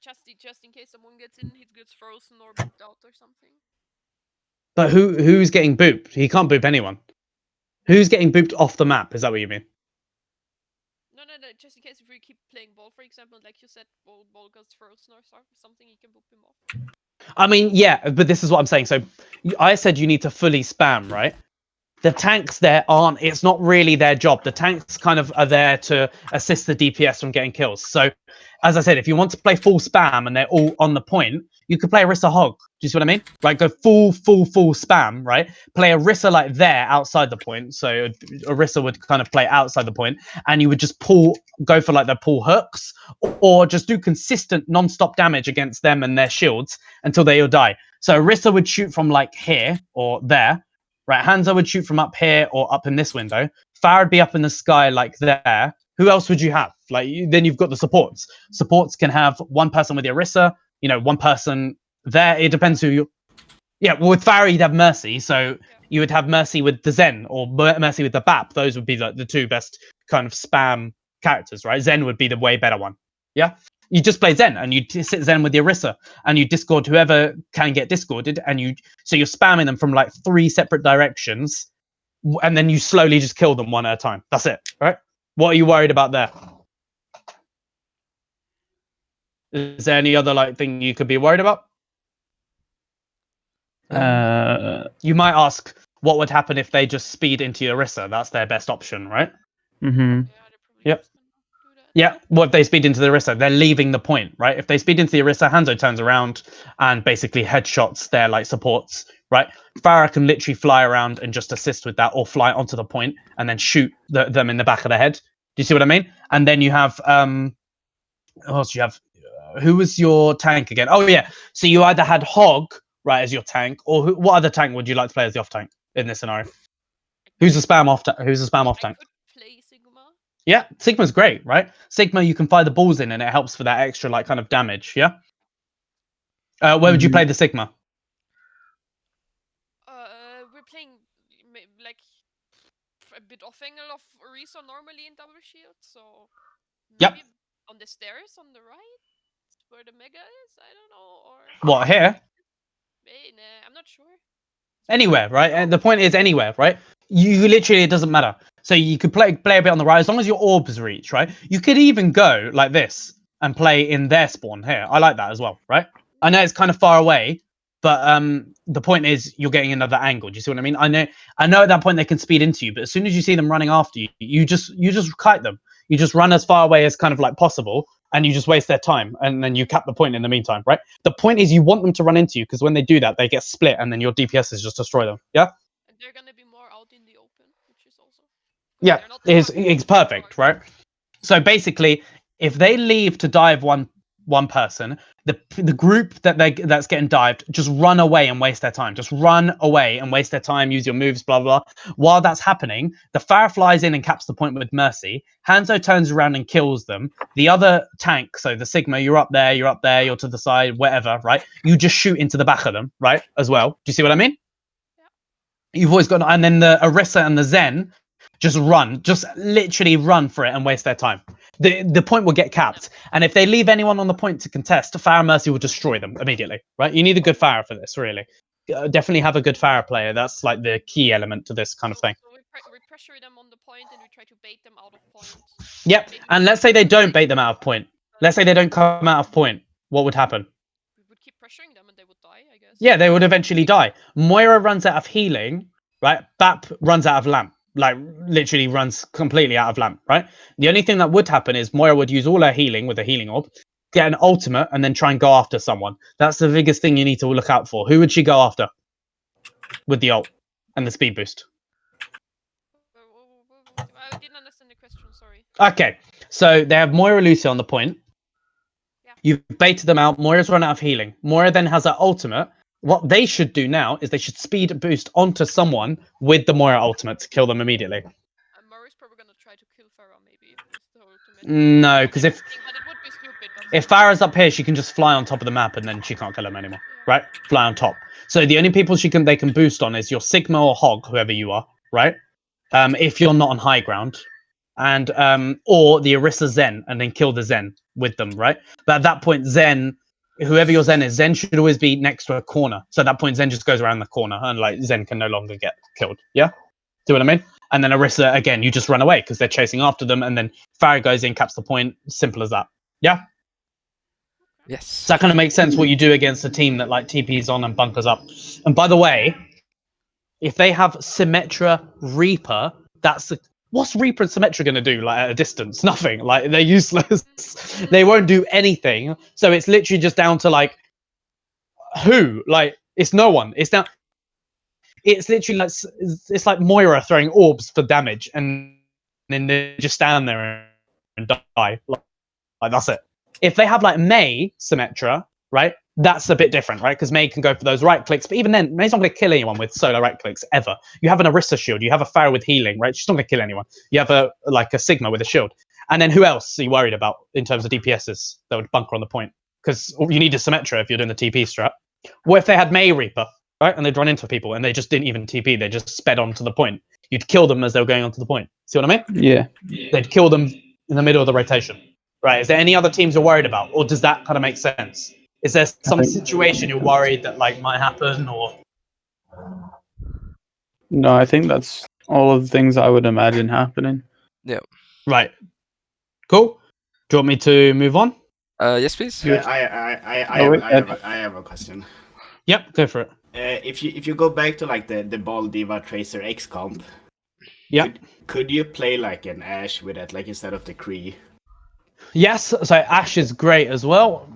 Just in case someone gets in, he gets frozen or booped out or something. But who's getting booped? He can't boop anyone. Who's getting booped off the map? Is that what you mean? No. Just in case if we keep playing ball, for example, like you said, ball gets frozen or something, you can boop him off. I mean, yeah, but this is what I'm saying. So I said you need to fully spam, right? The tanks there aren't. It's not really their job. The tanks kind of are there to assist the DPS from getting kills. So, as I said, if you want to play full spam and they're all on the point, you could play Orisa Hog. Do you see what I mean? Right, go full spam, right? Play Orisa like there outside the point. So Orisa would kind of play outside the point, and you would just go for like the pull hooks, or just do consistent non-stop damage against them and their shields until they all die. So Orisa would shoot from like here or there. Right, Hanzo would shoot from up here or up in this window. Farah would be up in the sky like there. Who else would you have? Like, then you've got the supports. Supports can have one person with the Orisa, you know, one person there. It depends who you... Yeah, well, with Farah, you'd have Mercy. So you would have Mercy with the Zen or Mercy with the Bap. Those would be like the two best kind of spam characters, right? Zen would be the way better one. Yeah? You just play Zen and you sit Zen with the Orisa and you discord whoever can get discorded, and so you're spamming them from like 3 separate directions, and then you slowly just kill them one at a time. That's it, right? What are you worried about there? Is there any other like thing you could be worried about? You might ask, what would happen if they just speed into Orisa? That's their best option, right? Mm-hmm. Yep. Yeah, what if they speed into the Orisa? They're leaving the point, right? If they speed into the Orisa, Hanzo turns around and basically headshots their like supports, right? Farah can literally fly around and just assist with that, or fly onto the point and then shoot them in the back of the head. Do you see what I mean? And then you have who else you have? Who was your tank again? Oh yeah, so you either had Hog right as your tank, or what other tank would you like to play as the off tank in this scenario? Who's the spam off? Who's the spam off tank? I could play Sigma. Yeah, Sigma's great, right? Sigma, you can fire the balls in, and it helps for that extra like kind of damage. Yeah. Where would you play the Sigma? We're playing like a bit off angle of Orisa normally in double shield, so Yep. maybe on the stairs on the right where the mega is. I don't know, or What here? nah, I'm not sure. Anywhere, right? And the point is anywhere, right? You literally, it doesn't matter. So you could play a bit on the right as long as your orbs reach, right? You could even go like this and play in their spawn here. I like that as well, right? I know it's kind of far away, but the point is you're getting another angle. Do you see what I mean? I know at that point they can speed into you, but as soon as you see them running after you, you just kite them. You just run as far away as kind of like possible, and you just waste their time, and then you cap the point in the meantime, right? The point is you want them to run into you, because when they do that, they get split, and then your DPSs just destroy them. Yeah. And they're gonna be more out in the open, which is also Yeah, it's perfect, right? So basically, if they leave to dive one person, the group that's getting dived just run away and waste their time. Just run away and waste their time. Use your moves, blah blah. While that's happening, the Farah flies in and caps the point with Mercy. Hanzo turns around and kills them. The other tank, so the Sigma, you're up there, you're to the side, whatever, right? You just shoot into the back of them, right? As well. Do you see what I mean? Yeah. You've always got, and then the Orisa and the Zen just literally run for it and waste their time. The point will get capped, and if they leave anyone on the point to contest, Farah Mercy will destroy them immediately, right? You need a good Farah for this, really. Definitely have a good Farah player. That's like the key element to this kind of thing. So we pressure them on the point, and we try to bait them out of point. Yep, and let's say they don't bait them out of point. Let's say they don't come out of point. What would happen? We would keep pressuring them, and they would die, I guess. Yeah, they would eventually die. Moira runs out of healing, right? Bap runs out of lamp. Like literally runs completely out of lamp, right? The only thing that would happen is Moira would use all her healing with a healing orb, get an ultimate, and then try and go after someone. That's the biggest thing you need to look out for. Who would she go after with the ult and the speed boost? I didn't understand the question, sorry. Okay, so they have Moira Lucy on the point. Yeah. You've baited them out. Moira's run out of healing. Moira then has her ultimate. What they should do now is they should speed boost onto someone with the Moira ultimate to kill them immediately. Murray's probably gonna try to kill Farah, maybe. With the ultimate. No, because But it would be stupid. if Farah's up here, she can just fly on top of the map, and then she can't kill him anymore, right? Fly on top. So the only people they can boost on is your Sigma or Hog, whoever you are, right? If you're not on high ground, and or the Orisa Zen, and then kill the Zen with them, right? But at that point, Zen, whoever your Zen is, Zen should always be next to a corner. So at that point, Zen just goes around the corner, and like Zen can no longer get killed. Yeah, do what I mean? And then Orisa, again, you just run away because they're chasing after them, and then Farah goes in, caps the point. Simple as that. Yeah. Yes. So that kind of makes sense what you do against a team that like TPs on and bunkers up. And by the way, if they have Symmetra Reaper, what's Reaper and Symmetra going to do like at a distance? Nothing. Like they're useless. They won't do anything. So it's literally just down to like who? Like it's no one. It's literally like it's like Moira throwing orbs for damage, and then they just stand there and die. Like that's it. If they have like May Symmetra, right? That's a bit different, right? Because May can go for those right clicks, but even then, May's not going to kill anyone with solo right clicks ever. You have an Orisa shield, you have a Farah with healing, right? She's not going to kill anyone. You have a Sigma with a shield, and then who else are you worried about in terms of DPSs that would bunker on the point? Because you need a Symmetra if you're doing the TP strat. What if they had May Reaper, right? And they'd run into people and they just didn't even TP; they just sped on to the point. You'd kill them as they were going onto the point. See what I mean? Yeah. They'd kill them in the middle of the rotation. Right, is there any other teams you're worried about, or does that kind of make sense? Is there some situation you're worried that like might happen, or? No, I think that's all of the things I would imagine happening. Yeah. Right. Cool. Do you want me to move on? Yes, please. I have a question. Yep, go for it. If you go back to like the Ball Diva Tracer X comp, yeah, could you play like an Ashe with that, like instead of the Kree? Yes, so Ash is great as well.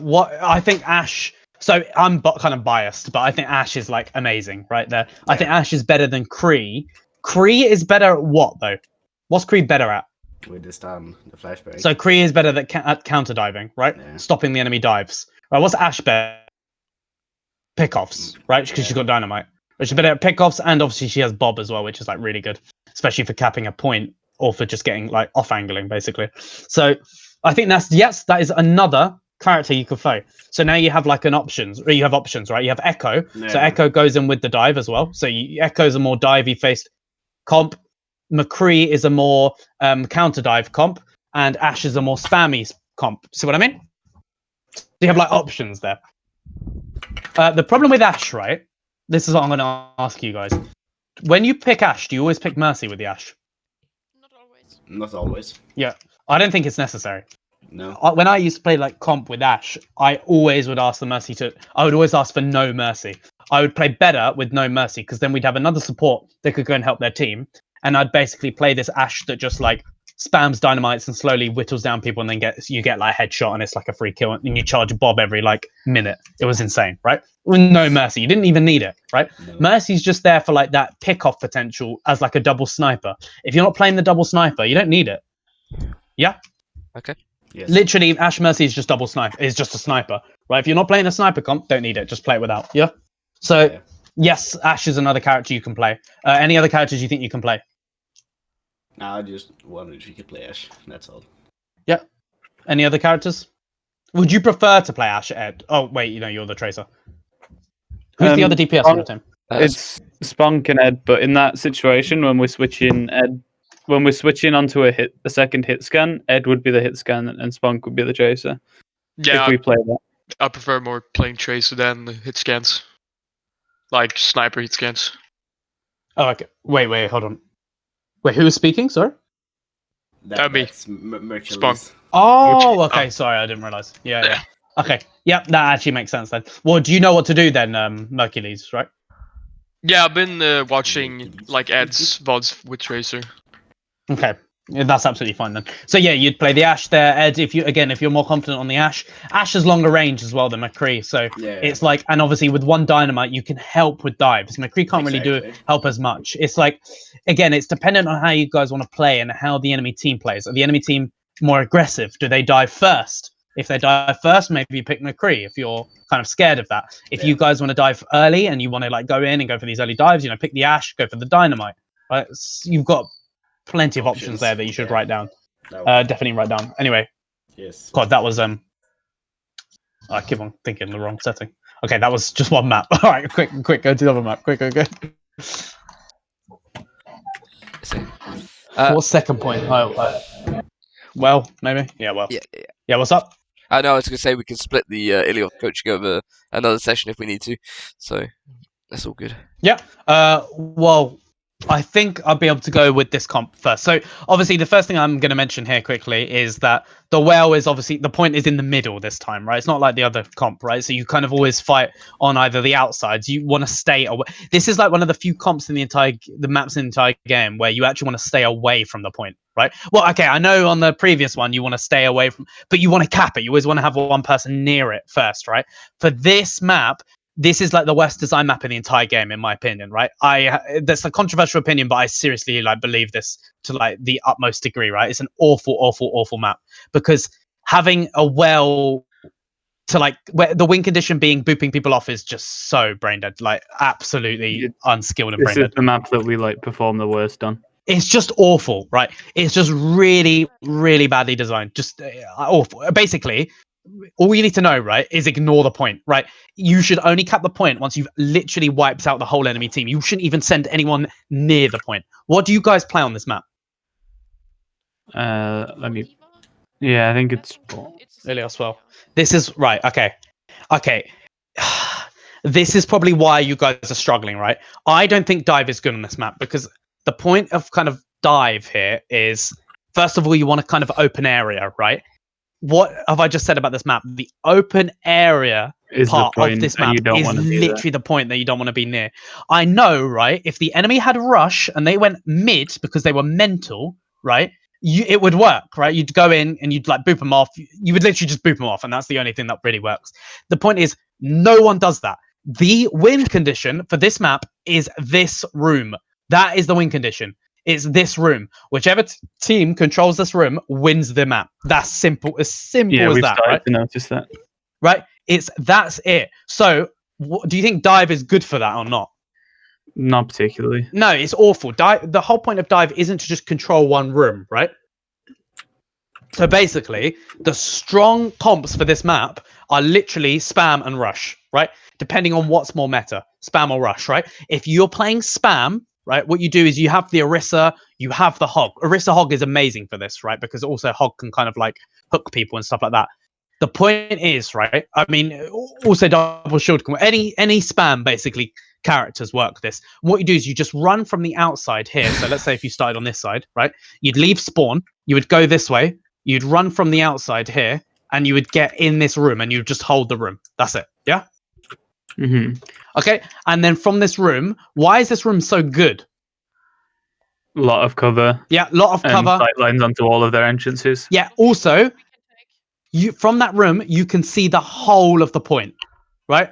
What I think Ash. So I'm kind of biased, but I think Ash is like amazing right there. I think Ash is better than Kree. Kree is better at what though? What's Kree better at? With the stun, the flashbang. So Kree is better at counter diving, right? Yeah. Stopping the enemy dives. Right. What's Ash better? Pickoffs, right? Because she's got dynamite. But she's better at pickoffs, and obviously she has Bob as well, which is like really good, especially for capping a point or for just getting like off angling basically. So I think that is another character you could play. So now you have like you have options, right? You have Echo. Yeah. So Echo goes in with the dive as well. So Echo's a more divey faced comp. McCree is a more counter dive comp, and Ash is a more spammy comp. See what I mean? So you have like options there. The problem with Ash, right? This is what I'm going to ask you guys. When you pick Ash, do you always pick Mercy with the Ash? Not always. Not always. Yeah, I don't think it's necessary. No. When I used to play like comp with Ash, I always would ask the Mercy I would always ask for no Mercy. I would play better with no Mercy because then we'd have another support that could go and help their team. And I'd basically play this Ash that just like spams dynamites and slowly whittles down people, and then you get like headshot and it's like a free kill, and you charge Bob every like minute. It was insane, right? With no Mercy, you didn't even need it, right? No. Mercy's just there for like that pick off potential as like a double sniper. If you're not playing the double sniper, you don't need it. Yeah. Okay. Yes. Literally, Ash Mercy is just double sniper. Is just a sniper, right? If you're not playing a sniper comp, don't need it. Just play it without. Yeah. So yes, Ash is another character you can play. Any other characters you think you can play? I just wondered if you could play Ash. That's all. Yeah. Any other characters? Would you prefer to play Ash, Ed? Oh wait, you're the Tracer. Who's the other DPS on the team? It's Spunk and Ed, but in that situation, when we're switching onto a second hit scan, Ed would be the hit scan and Spunk would be the Tracer. Yeah, If we play that. I prefer more playing Tracer than hit scans. Like sniper hit scans. Oh, okay. Wait, hold on. Wait, who was speaking? Sorry. That'd be That's Mercury's. Spunk. Oh, okay. Sorry, I didn't realize. Yeah. Okay. Yep, that actually makes sense then. Well, do you know what to do then, Mercules, right? Yeah, I've been watching like Ed's VODs with Tracer. Okay. Yeah, that's absolutely fine then. So yeah, you'd play the Ash there, Ed. If you're more confident on the Ash. Ash has longer range as well than McCree, so it's like, and obviously with one dynamite you can help with dives. McCree can't really help as much. It's like, again, it's dependent on how you guys want to play and how the enemy team plays. Are the enemy team more aggressive? Do they dive first? If they dive first, maybe you pick McCree. If you're kind of scared of that, if you guys want to dive early and you want to like go in and go for these early dives, pick the Ash, go for the dynamite. Right? You've got plenty of options there that you should write down. Definitely write down. Anyway. Yes. God, that was I keep on thinking the wrong setting. Okay, that was just one map. All right, quick, go to the other map. Quick, go. What's second point? Well, maybe. Yeah. Well. Yeah. What's up? I know. I was gonna say we can split the Illios coaching over another session if we need to. So that's all good. Yeah. Well, I think I'll be able to go with this comp first. So obviously the first thing I'm going to mention here quickly is that the well is obviously, the point is in the middle this time, right? It's not like the other comp, right? So you kind of always fight on either the outsides. You want to stay away. This is like one of the few comps in the maps in the entire game where you actually want to stay away from the point, right? Well, okay, I know on the previous one you want to stay away from, but you want to cap it. You always want to have one person near it first, right? For this map, this is like the worst design map in the entire game, in my opinion, right? That's a controversial opinion, but I seriously believe this to like the utmost degree, right? It's an awful map because having a well to like where the win condition being booping people off is just so brain dead, like absolutely unskilled and brain dead. This is the map that we like perform the worst on. It's just awful, right? It's just really badly designed, just awful. Basically, all you need to know, right, is ignore the point, right? You should only cap the point once you've literally wiped out the whole enemy team. You shouldn't even send anyone near the point. What do you guys play on this map? Let me. Yeah, I think it's Illios. Well, this is right. Okay. This is probably why you guys are struggling, right? I don't think dive is good on this map because the point of kind of dive here is, first of all, you want a kind of open area, right? What have I just said about this map? The open area part of this map is literally the point that you don't want to be near. I know, right? If the enemy had rush and they went mid because they were mental, right? it would work, right? You'd go in and you'd like boop them off. You would literally just boop them off, and that's the only thing that really works. The point is, no one does that. The win condition for this map is this room. That is the win condition. It's this room. Whichever team controls this room wins the map. That's simple. As simple Yeah, as we've that, started right? to notice that. Right? That's it. So, do you think dive is good for that or not? Not particularly. No, it's awful. The whole point of dive isn't to just control one room, right? So basically, the strong comps for this map are literally spam and rush, right? Depending on what's more meta, spam or rush, right? If you're playing spam, right, what you do is you have the Orisa, you have the Hog. Orisa Hog is amazing for this, right? Because also Hog can kind of like hook people and stuff like that. The point is, right? I mean, also double shield can any spam basically characters work this. What you do is you just run from the outside here. So let's say if you started on this side, right? You'd leave spawn, you would go this way, you'd run from the outside here, and you would get in this room and you'd just hold the room. That's it. Yeah? Mm-hmm. Okay. And then from this room, why is this room so good? A lot of cover. Yeah, lot of And cover. sight lines onto all of their entrances. Yeah, also, you from that room, you can see the whole of the point, right?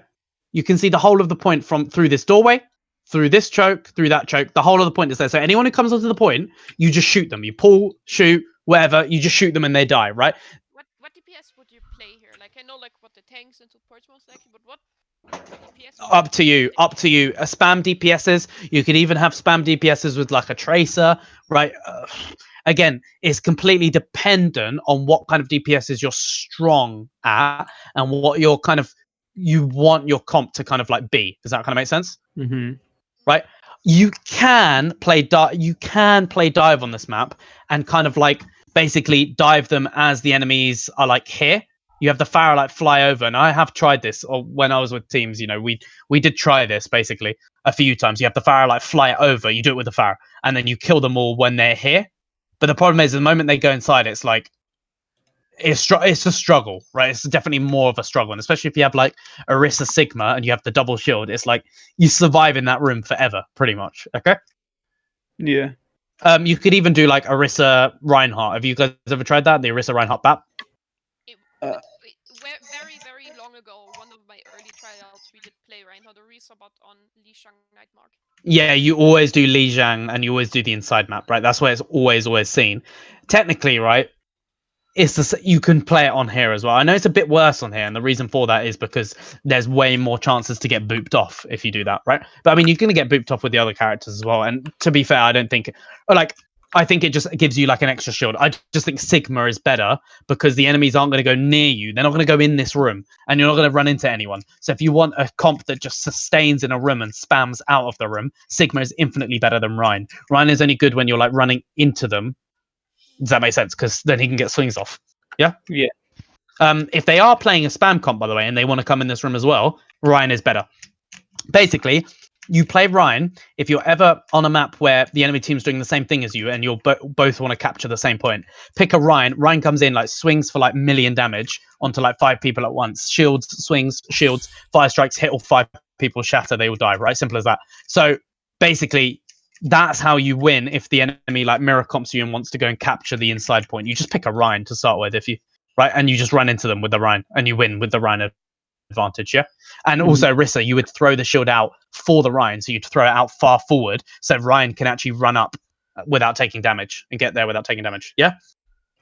You can see the whole of the point from through this doorway, through this choke, through that choke. The whole of the point is there. So anyone who comes onto the point, you just shoot them. You pull, shoot, whatever. You just shoot them and they die, right? What DPS would you play here? Like, I know like what the tanks and supports most likely, but what DPS? Up to you. Up to you. A spam DPSs. You could even have spam DPSs with like a tracer, right? Again, it's completely dependent on what kind of DPSs you're strong at and what you're kind of you want your comp to kind of like be. Does that kind of make sense? Mm-hmm. Right? You can play dive on this map and kind of like basically dive them as the enemies are like here. You have the Pharaoh like fly over, and I have tried this. Or when I was with teams, you know, we did try this basically a few times. You have the Pharaoh like fly over. You do it with the Pharaoh, and then you kill them all when they're here. But the problem is, the moment they go inside, it's like it's a struggle, right? It's definitely more of a struggle, and especially if you have like Orisa Sigma and you have the double shield, it's like you survive in that room forever, pretty much. Okay. Yeah. You could even do like Orisa Reinhardt. Have you guys ever tried that? The Orisa Reinhardt BAP? Very, very long ago, one of my early tryouts, we did play Reinhardt Orisa, but on Lishang Nightmark. Yeah, you always do Lijiang and you always do the inside map, right? That's where it's always seen. Technically, right? It's you can play it on here as well. I know it's a bit worse on here, and the reason for that is because there's way more chances to get booped off if you do that, right? But I mean, you're gonna get booped off with the other characters as well. And to be fair, I don't think, or like, I think it just gives you like an extra shield. I just think Sigma is better because the enemies aren't going to go near you. They're not going to go in this room, and you're not going to run into anyone. So if you want a comp that just sustains in a room and spams out of the room, Sigma is infinitely better than Ryan. Ryan is only good when you're like running into them. Does that make sense? Because then he can get swings off. Yeah? Yeah. If they are playing a spam comp, by the way, and they want to come in this room as well, Ryan is better. Basically, you play Ryan if you're ever on a map where the enemy team's doing the same thing as you and you'll both want to capture the same point. Pick a Ryan. Ryan comes in, like swings for like million damage onto like 5 people at once. Shields, swings, shields, fire strikes, hit all 5 people, shatter, they all die, right? Simple as that. So basically, that's how you win if the enemy like mirror comps you and wants to go and capture the inside point. You just pick a Ryan to start with, and you just run into them with the Ryan and you win with the Ryan advantage, yeah? And also Orisa, you would throw the shield out for the Ryan, so you'd throw it out far forward so Ryan can actually run up without taking damage and get there without taking damage, yeah?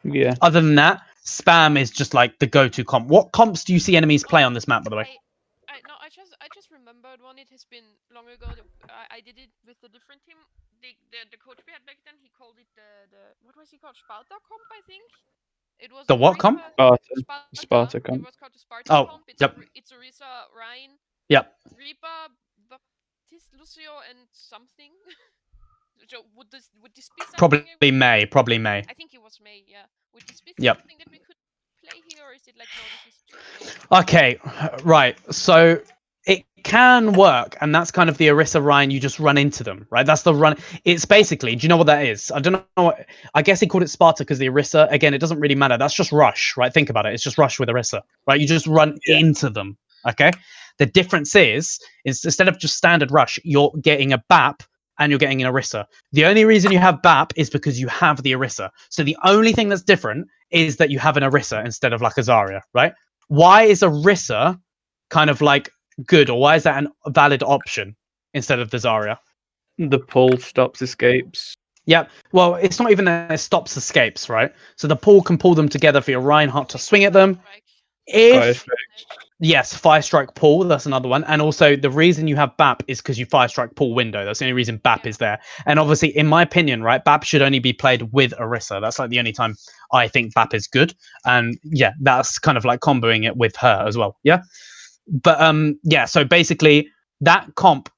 Yeah. Other than that, spam is just like the go-to comp. What comps do you see enemies play on this map, by the way? I just remembered one. It has been long ago. I did it with a different team. The coach we had back then, he called it the what was he called? Sparta comp, I think. It was The what comp? Sparta comp. It was called the Sparta comp. It's Orisa, Ryan. Yep. Reaper, Baptiste, Lucio, and something. So would this be something? Probably May. I think it was May. Yeah. Would this be Yep. something that we could play here, or is it like no? This is too close. Okay, right. So it can work, and that's kind of the Orisa Ryan. You just run into them, right? That's the run. It's basically. Do you know what that is? I don't know. I guess he called it Sparta because the Orisa. Again, it doesn't really matter. That's just rush, right? Think about it. It's just rush with Orisa, right? You just run into them. Okay. The difference is instead of just standard rush, you're getting a BAP and you're getting an Orisa. The only reason you have BAP is because you have the Orisa. So the only thing that's different is that you have an Orisa instead of like a Zarya, right? Why is Orisa kind of like good, or why is that a valid option instead of the Zarya? The pull stops escapes. Yeah, well, it's not even that it stops escapes, right? So the pull can pull them together for your Reinhardt to swing at them. Fire If strike. yes, fire strike pull, that's another one. And also the reason you have BAP is because you fire strike pull window. That's the only reason BAP is there. And obviously, in my opinion, right, BAP should only be played with Orisa. That's like the only time I think BAP is good. And yeah, that's kind of like comboing it with her as well. Yeah. But yeah, so basically that comp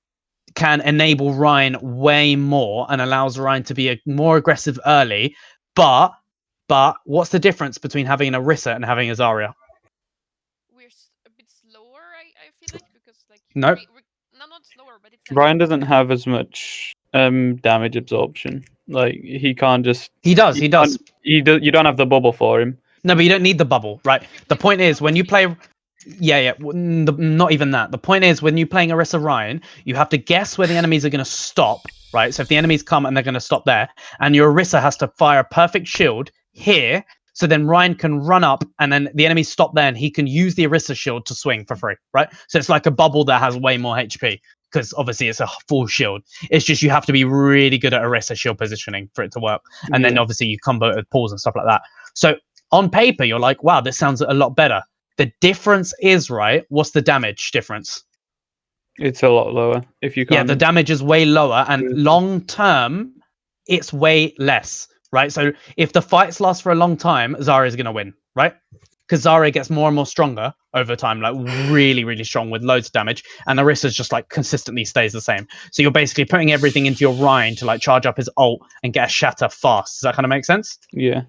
can enable Ryan way more and allows Ryan to be more aggressive early. But what's the difference between having an Orisa and having a Zarya? We're a bit slower, I feel like, because like No. no, not slower, but it's like Ryan doesn't have as much damage absorption. Like he can't just. He does. He does. You don't have the bubble for him. No, but you don't need the bubble, right? if you The play point Ryan is when you play. Yeah. Not even that. The point is when you're playing Orisa Ryan, you have to guess where the enemies are going to stop, right? So if the enemies come and they're going to stop there, and your Orisa has to fire a perfect shield here, so then Ryan can run up and then the enemies stop there and he can use the Orisa shield to swing for free, right? So it's like a bubble that has way more HP because obviously it's a full shield. It's just you have to be really good at Orisa shield positioning for it to work. And then obviously you combo it with pulls and stuff like that. So on paper, you're like, wow, this sounds a lot better. The difference is, right, what's the damage difference? It's a lot lower if you can't. Yeah, the damage is way lower, and long term, it's way less, right? So if the fights last for a long time, Zarya is going to win, right? Because Zarya gets more and more stronger over time, like really, really strong with loads of damage, and Orisa's just like consistently stays the same. So you're basically putting everything into your Ryan to like charge up his ult and get a shatter fast. Does that kind of make sense? Yeah.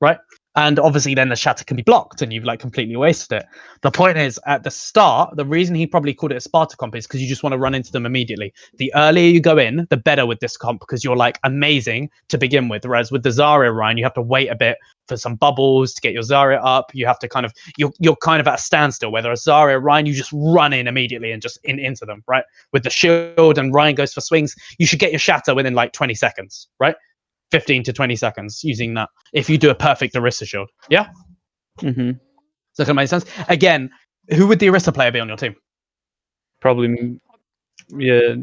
Right? And obviously then the shatter can be blocked and you've like completely wasted it. The point is at the start, the reason he probably called it a Sparta comp is because you just want to run into them immediately. The earlier you go in, the better with this comp because you're like amazing to begin with. Whereas with the Zarya Ryan, you have to wait a bit for some bubbles to get your Zarya up. You have to kind of, you're kind of at a standstill. Whether a Zarya Ryan, you just run in immediately and just into them, right? With the shield and Ryan goes for swings, you should get your shatter within like 20 seconds, right? 15 to 20 seconds using that if you do a perfect Orisa shield. Yeah? Mm-hmm. Does that kind of make sense? Again, who would the Orisa player be on your team? Probably, yeah.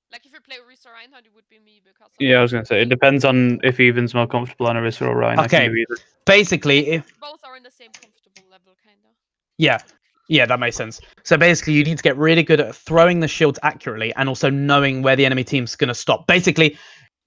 Like if you play Orisa Reinhardt, it would be me because Yeah, I was gonna say it depends on if Evan's more comfortable on Orisa or Ryan. Okay. I can do either. Basically, if both are in the same comfortable level, kind of. yeah, that makes sense. So basically, you need to get really good at throwing the shields accurately and also knowing where the enemy team's going to stop. Basically,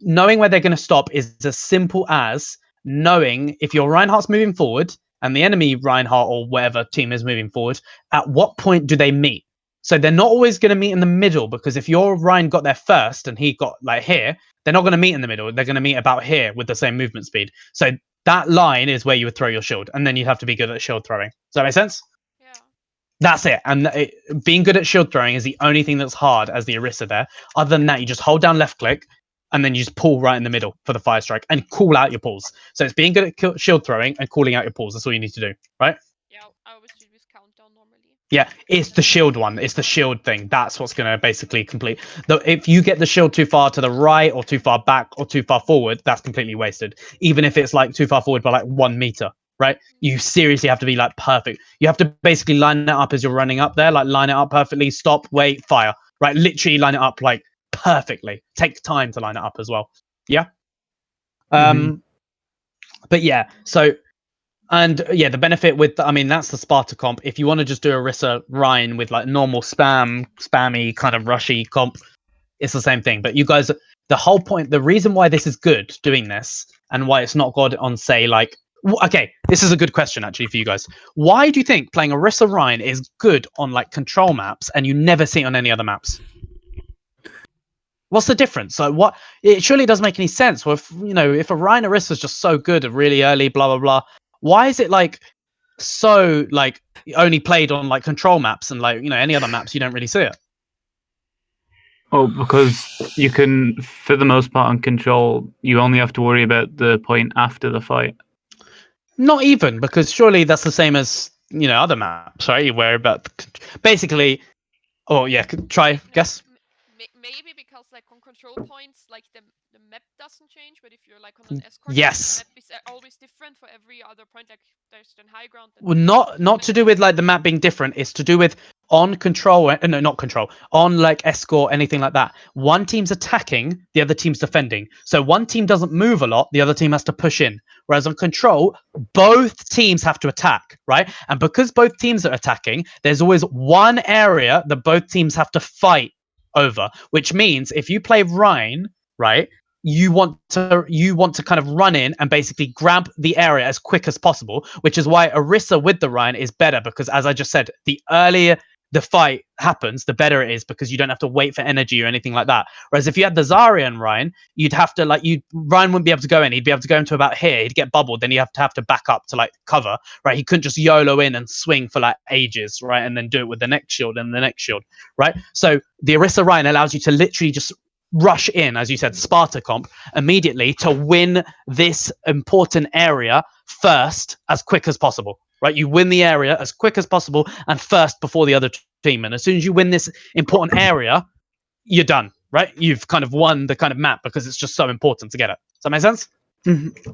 knowing where they're going to stop is as simple as knowing if your Reinhardt's moving forward and the enemy Reinhardt or whatever team is moving forward, at what point do they meet? So they're not always going to meet in the middle because if your Ryan got there first and he got like here, they're not going to meet in the middle. They're going to meet about here with the same movement speed. So that line is where you would throw your shield, and then you'd have to be good at shield throwing. Does that make sense? Yeah. That's it. And being good at shield throwing is the only thing that's hard as the Orisa there. Other than that, you just hold down left click and then you just pull right in the middle for the fire strike and call out your pulls. So it's being good at shield throwing and calling out your pulls. That's all you need to do, right? Yeah, I always do this countdown normally. Yeah, it's the shield one. It's the shield thing. That's what's going to basically complete. If you get the shield too far to the right or too far back or too far forward, that's completely wasted. Even if it's like too far forward by like 1 meter, right? You seriously have to be like perfect. You have to basically line it up as you're running up there, like line it up perfectly, stop, wait, fire, right? Literally line it up like perfectly. Take time to line it up as well. Yeah. But yeah, so. And yeah, the benefit with, I mean, that's the Sparta comp. If you want to just do a Orisa Ryan with like normal spammy kind of rushy comp, it's the same thing. But you guys, the whole point, the reason why this is good doing this and why it's not good on say like, okay, this is a good question actually for you guys. Why do you think playing Orisa Ryan is good on like control maps and you never see it on any other maps? What's the difference? So what? It surely doesn't make any sense. Well, if you know, if a Ryan Orisa is just so good really early, blah blah blah. Why is it like so like only played on like control maps and like, you know, any other maps you don't really see it? Oh, because you can, for the most part, on control, you only have to worry about the point after the fight. Not even, because surely that's the same as, you know, other maps, right? You worry about basically. Oh yeah, try guess. Maybe because like on control control points, like the map doesn't change, but if you're like on an escort, Yes. the map is always different for every other point. Like there's then high ground. And Well, not to do with like the map being different. It's to do with on control. No, not control. On like escort, anything like that. One team's attacking, the other team's defending. So one team doesn't move a lot, the other team has to push in. Whereas on control, both teams have to attack, right? And because both teams are attacking, there's always one area that both teams have to fight over. Which means if you play Rhine, right? You want to kind of run in and basically grab the area as quick as possible, which is why Orisa with the Rhine is better, because as I just said, the earlier the fight happens, the better it is, because you don't have to wait for energy or anything like that. Whereas if you had the Zarya Rhine, you'd have to Rhine wouldn't be able to go in. He'd be able to go into about here. He'd get bubbled. Then you have to back up to like cover, right? He couldn't just YOLO in and swing for like ages, right? And then do it with the next shield and the next shield, right? So the Orisa Rhine allows you to literally just rush in, as you said, Sparta comp immediately to win this important area first as quick as possible, right? You win the area as quick as possible and first before the other team. And as soon as you win this important area, you're done, right? You've kind of won the kind of map because it's just so important to get it. Does that make sense? Mm-hmm.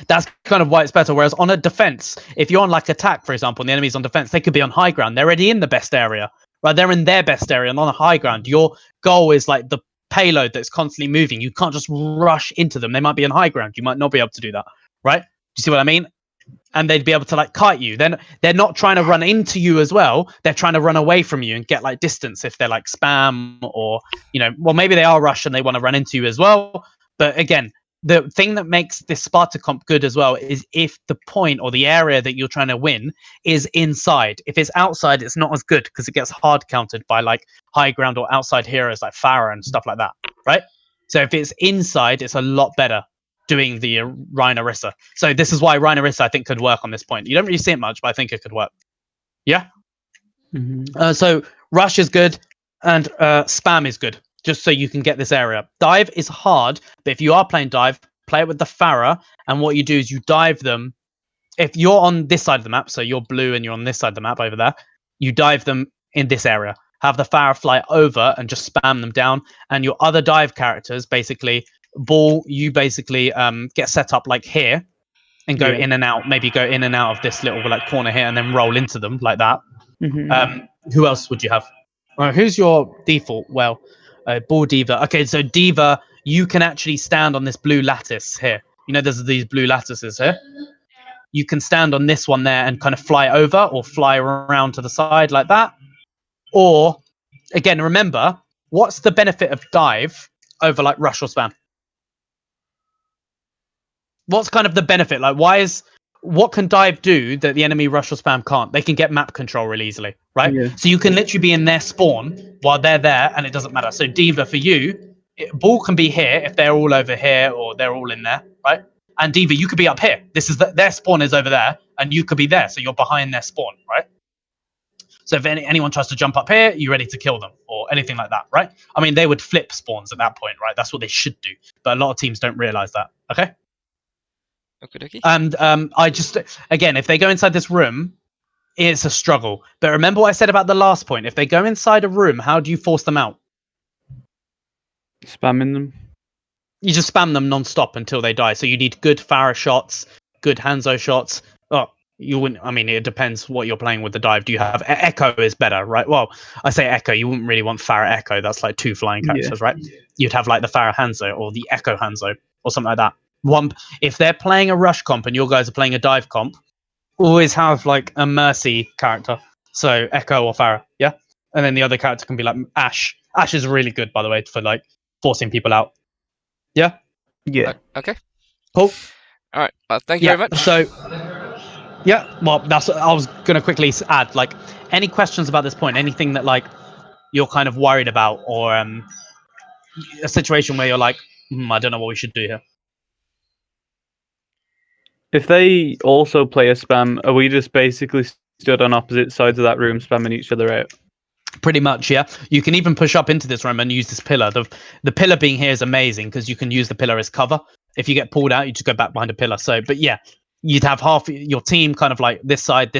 That's kind of why it's better. Whereas on a defense, if you're on like attack, for example, and the enemy's on defense, they could be on high ground. They're already in the best area, right? They're in their best area and on a high ground. Your goal is like the payload that's constantly moving. You can't just rush into them. They might be on high ground. You might not be able to do that, right? Do you see what I mean? And they'd be able to like kite you. Then they're not trying to run into you as well. They're trying to run away from you and get like distance if they're like spam or, well, maybe they are rush and they want to run into you as well. But again, the thing that makes this Sparta comp good as well is if the point or the area that you're trying to win is inside. If it's outside, it's not as good because it gets hard countered by like high ground or outside heroes like Farah and stuff like that, right? So if it's inside, it's a lot better doing the Rhine Orisa. So this is why Rhine Orisa I think could work on this point. You don't really see it much, but I think it could work. Yeah? Mm-hmm. So rush is good and spam is good, just so you can get this area. Dive is hard, but if you are playing dive, play it with the Farah, and what you do is you dive them. If you're on this side of the map, so you're blue and you're on this side of the map over there, you dive them in this area. Have the Farah fly over and just spam them down, and your other dive characters basically you basically get set up like here and go in and out, maybe go in and out of this little like corner here and then roll into them like that. Mm-hmm. Who else would you have? Who's your default? Well, Ball Diva. Okay, so Diva, you can actually stand on this blue lattice here. There's these blue lattices here. You can stand on this one there and kind of fly over or fly around to the side like that. Or, again, remember, what's the benefit of dive over like rush or spam? What's kind of the benefit? Like, what can dive do that the enemy rush or spam can't? They can get map control really easily, right? Yeah. So you can literally be in their spawn while they're there, and it doesn't matter. So Diva, for you, Ball can be here if they're all over here or they're all in there, right? And Diva, you could be up here. This is their spawn is over there, and you could be there, so you're behind their spawn, right? So if anyone tries to jump up here, you're ready to kill them or anything like that, right? I mean, they would flip spawns at that point, right? That's what they should do, but a lot of teams don't realize that. Okay. Okay. And I just, again, if they go inside this room, it's a struggle. But remember what I said about the last point. If they go inside a room, how do you force them out? Spamming them. You just spam them non-stop until they die. So you need good Farah shots, good Hanzo shots. Oh, you wouldn't. I mean, it depends what you're playing with the dive. Do you have Echo is better, right? Well, I say Echo. You wouldn't really want Farah Echo. That's like 2 flying characters, right? You'd have like the Farah Hanzo or the Echo Hanzo or something like that. If they're playing a rush comp and your guys are playing a dive comp, always have like a mercy character. So Echo or Farah, yeah? And then the other character can be like Ashe. Ashe is really good, by the way, for like forcing people out. Yeah? Yeah. Okay. Cool. All right. Thank you very much. So, yeah, well, I was going to quickly add, like, any questions about this point? Anything that, like, you're kind of worried about, or a situation where you're like, I don't know what we should do here? If they also play a spam, are we just basically stood on opposite sides of that room spamming each other out? Pretty much, yeah. You can even push up into this room and use this pillar. The pillar being here is amazing because you can use the pillar as cover. If you get pulled out, you just go back behind a pillar. So, but yeah, you'd have half your team kind of like this side.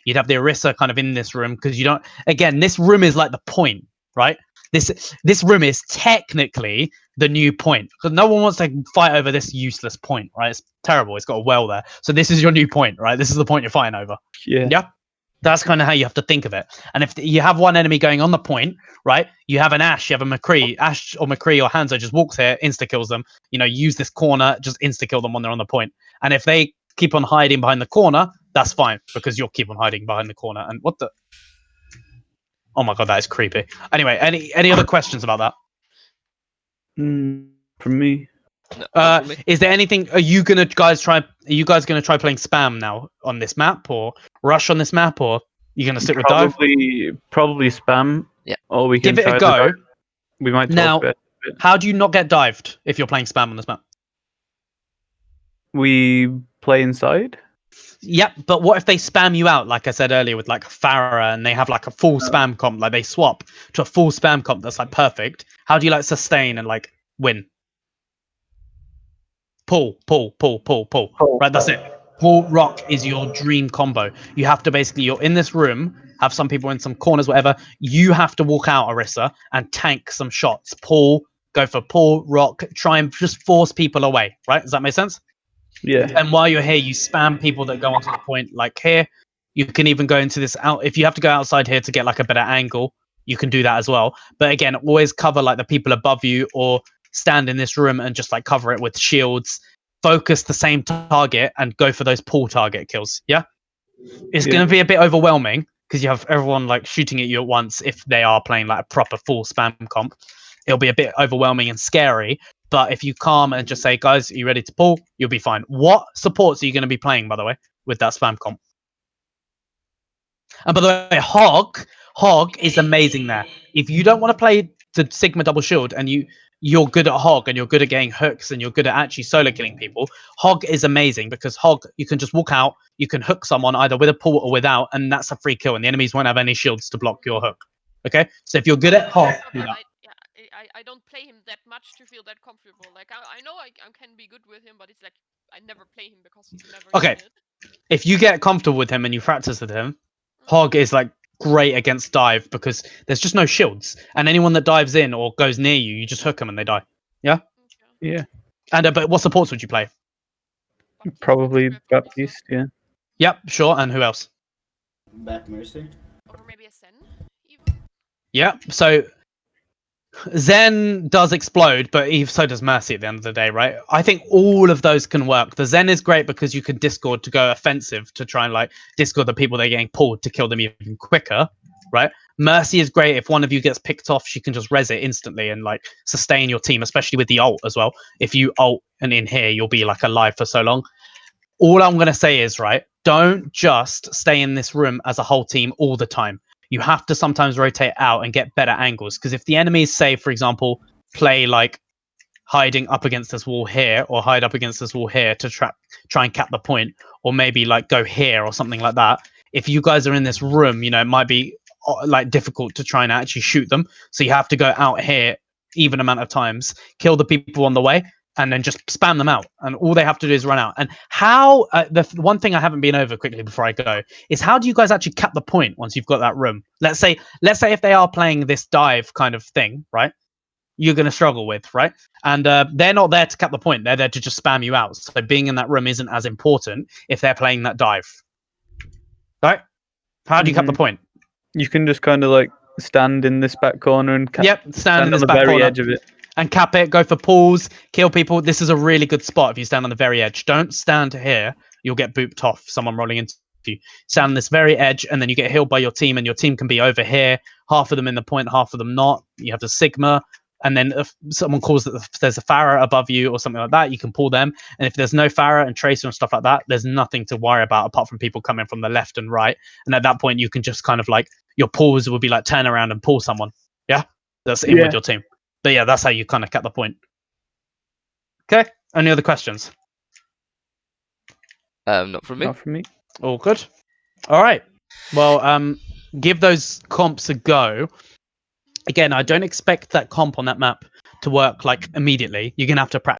You'd have the Orisa kind of in this room because you don't. Again, this room is like the point, right? This room is technically the new point because no one wants to fight over this useless point, right? It's terrible. It's got a well there, so this is your new point, right? This is the point you're fighting over. Yeah. That's kind of how you have to think of it. And if you have one enemy going on the point, right? You have an Ash, you have a McCree. Ash or McCree or Hanzo just walks here, insta kills them. Use this corner, just insta kill them when they're on the point. And if they keep on hiding behind the corner, that's fine because you'll keep on hiding behind the corner. And what the? Oh my god, that is creepy. Anyway, any other questions about that? From me. No, not from me. Is there anything? Are you guys gonna try playing spam now on this map, or rush on this map, or you gonna stick with dive? Probably spam. Yeah. Or we can Give it a try go. We might talk Now, about it. how do you not get dived if you're playing spam on this map? We play inside. Yep, but what if they spam you out, like I said earlier, with like Farah, and they have like a full spam comp, like they swap to a full spam comp that's like perfect? How do you like sustain and like win? Pull. Right, that's it. Pull rock is your dream combo. You have to basically, you're in this room, have some people in some corners, whatever. You have to walk out, Orisa, and tank some shots. Pull, go for pull, rock, try and just force people away. Right? Does that make sense? Yeah. And while you're here, you spam people that go onto the point like here. You can even go into this out. If you have to go outside here to get like a better angle, you can do that as well. But again, always cover like the people above you or stand in this room and just like cover it with shields. Focus the same target and go for those pull target kills. Yeah. It's going to be a bit overwhelming because you have everyone like shooting at you at once if they are playing like a proper full spam comp. It'll be a bit overwhelming and scary. But if you calm and just say, guys, are you ready to pull? You'll be fine. What supports are you going to be playing, by the way, with that spam comp? And by the way, Hog is amazing there. If you don't want to play the Sigma double shield and you're good at Hog and you're good at getting hooks and you're good at actually solo killing people, Hog is amazing because Hog, you can just walk out, you can hook someone either with a pull or without, and that's a free kill, and the enemies won't have any shields to block your hook. Okay? So if you're good at Hog, do that. I don't play him that much to feel that comfortable. Like I know I can be good with him, but it's like I never play him because he's never Okay. needed. If you get comfortable with him and you practice with him, Hog is like great against dive because there's just no shields, and anyone that dives in or goes near you, you just hook them and they die. Yeah. Okay. Yeah. And but what supports would you play? Baptiste, Probably Transcript, Baptiste. Yeah. Yep, sure. And who else? Back Mercy. Or maybe a Sen, even. Yeah. So Zen does explode, but so does Mercy at the end of the day, right? I think all of those can work. The Zen is great because you can Discord to go offensive to try and like Discord the people that are getting pulled to kill them even quicker, right? Mercy is great if one of you gets picked off, she can just res it instantly and like sustain your team, especially with the ult as well. If you ult and in here, you'll be like alive for so long. All I'm gonna say is, right, don't just stay in this room as a whole team all the time. You have to sometimes rotate out and get better angles. Because if the enemies, say, for example, play like hiding up against this wall here or hide up against this wall here to try and cap the point, or maybe like go here or something like that. If you guys are in this room, it might be like difficult to try and actually shoot them. So you have to go out here even amount of times, kill the people on the way, and then just spam them out, and all they have to do is run out. And how the one thing I haven't been over quickly before I go is how do you guys actually cap the point once you've got that room? Let's say if they are playing this dive kind of thing, right? You're going to struggle with, right? And they're not there to cap the point; they're there to just spam you out. So being in that room isn't as important if they're playing that dive, right? How do you cap the point? You can just kind of like stand in this back corner and stand in this on the back very corner. edge of it. And cap it, go for pulls, kill people. This is a really good spot if you stand on the very edge. Don't stand here. You'll get booped off, someone rolling into you. Stand on this very edge, and then you get healed by your team, and your team can be over here. Half of them in the point, half of them not. You have the Sigma, and then if someone calls that there's a Farah above you or something like that, you can pull them. And if there's no Farah and Tracer and stuff like that, there's nothing to worry about apart from people coming from the left and right. And at that point, you can just kind of like, your pulls will be like turn around and pull someone. Yeah? That's in with your team. But yeah, that's how you kind of cut the point. Okay. Any other questions? Not from me. Not from me. All good. All right. Well, give those comps a go. Again, I don't expect that comp on that map to work like immediately. You're gonna have to practice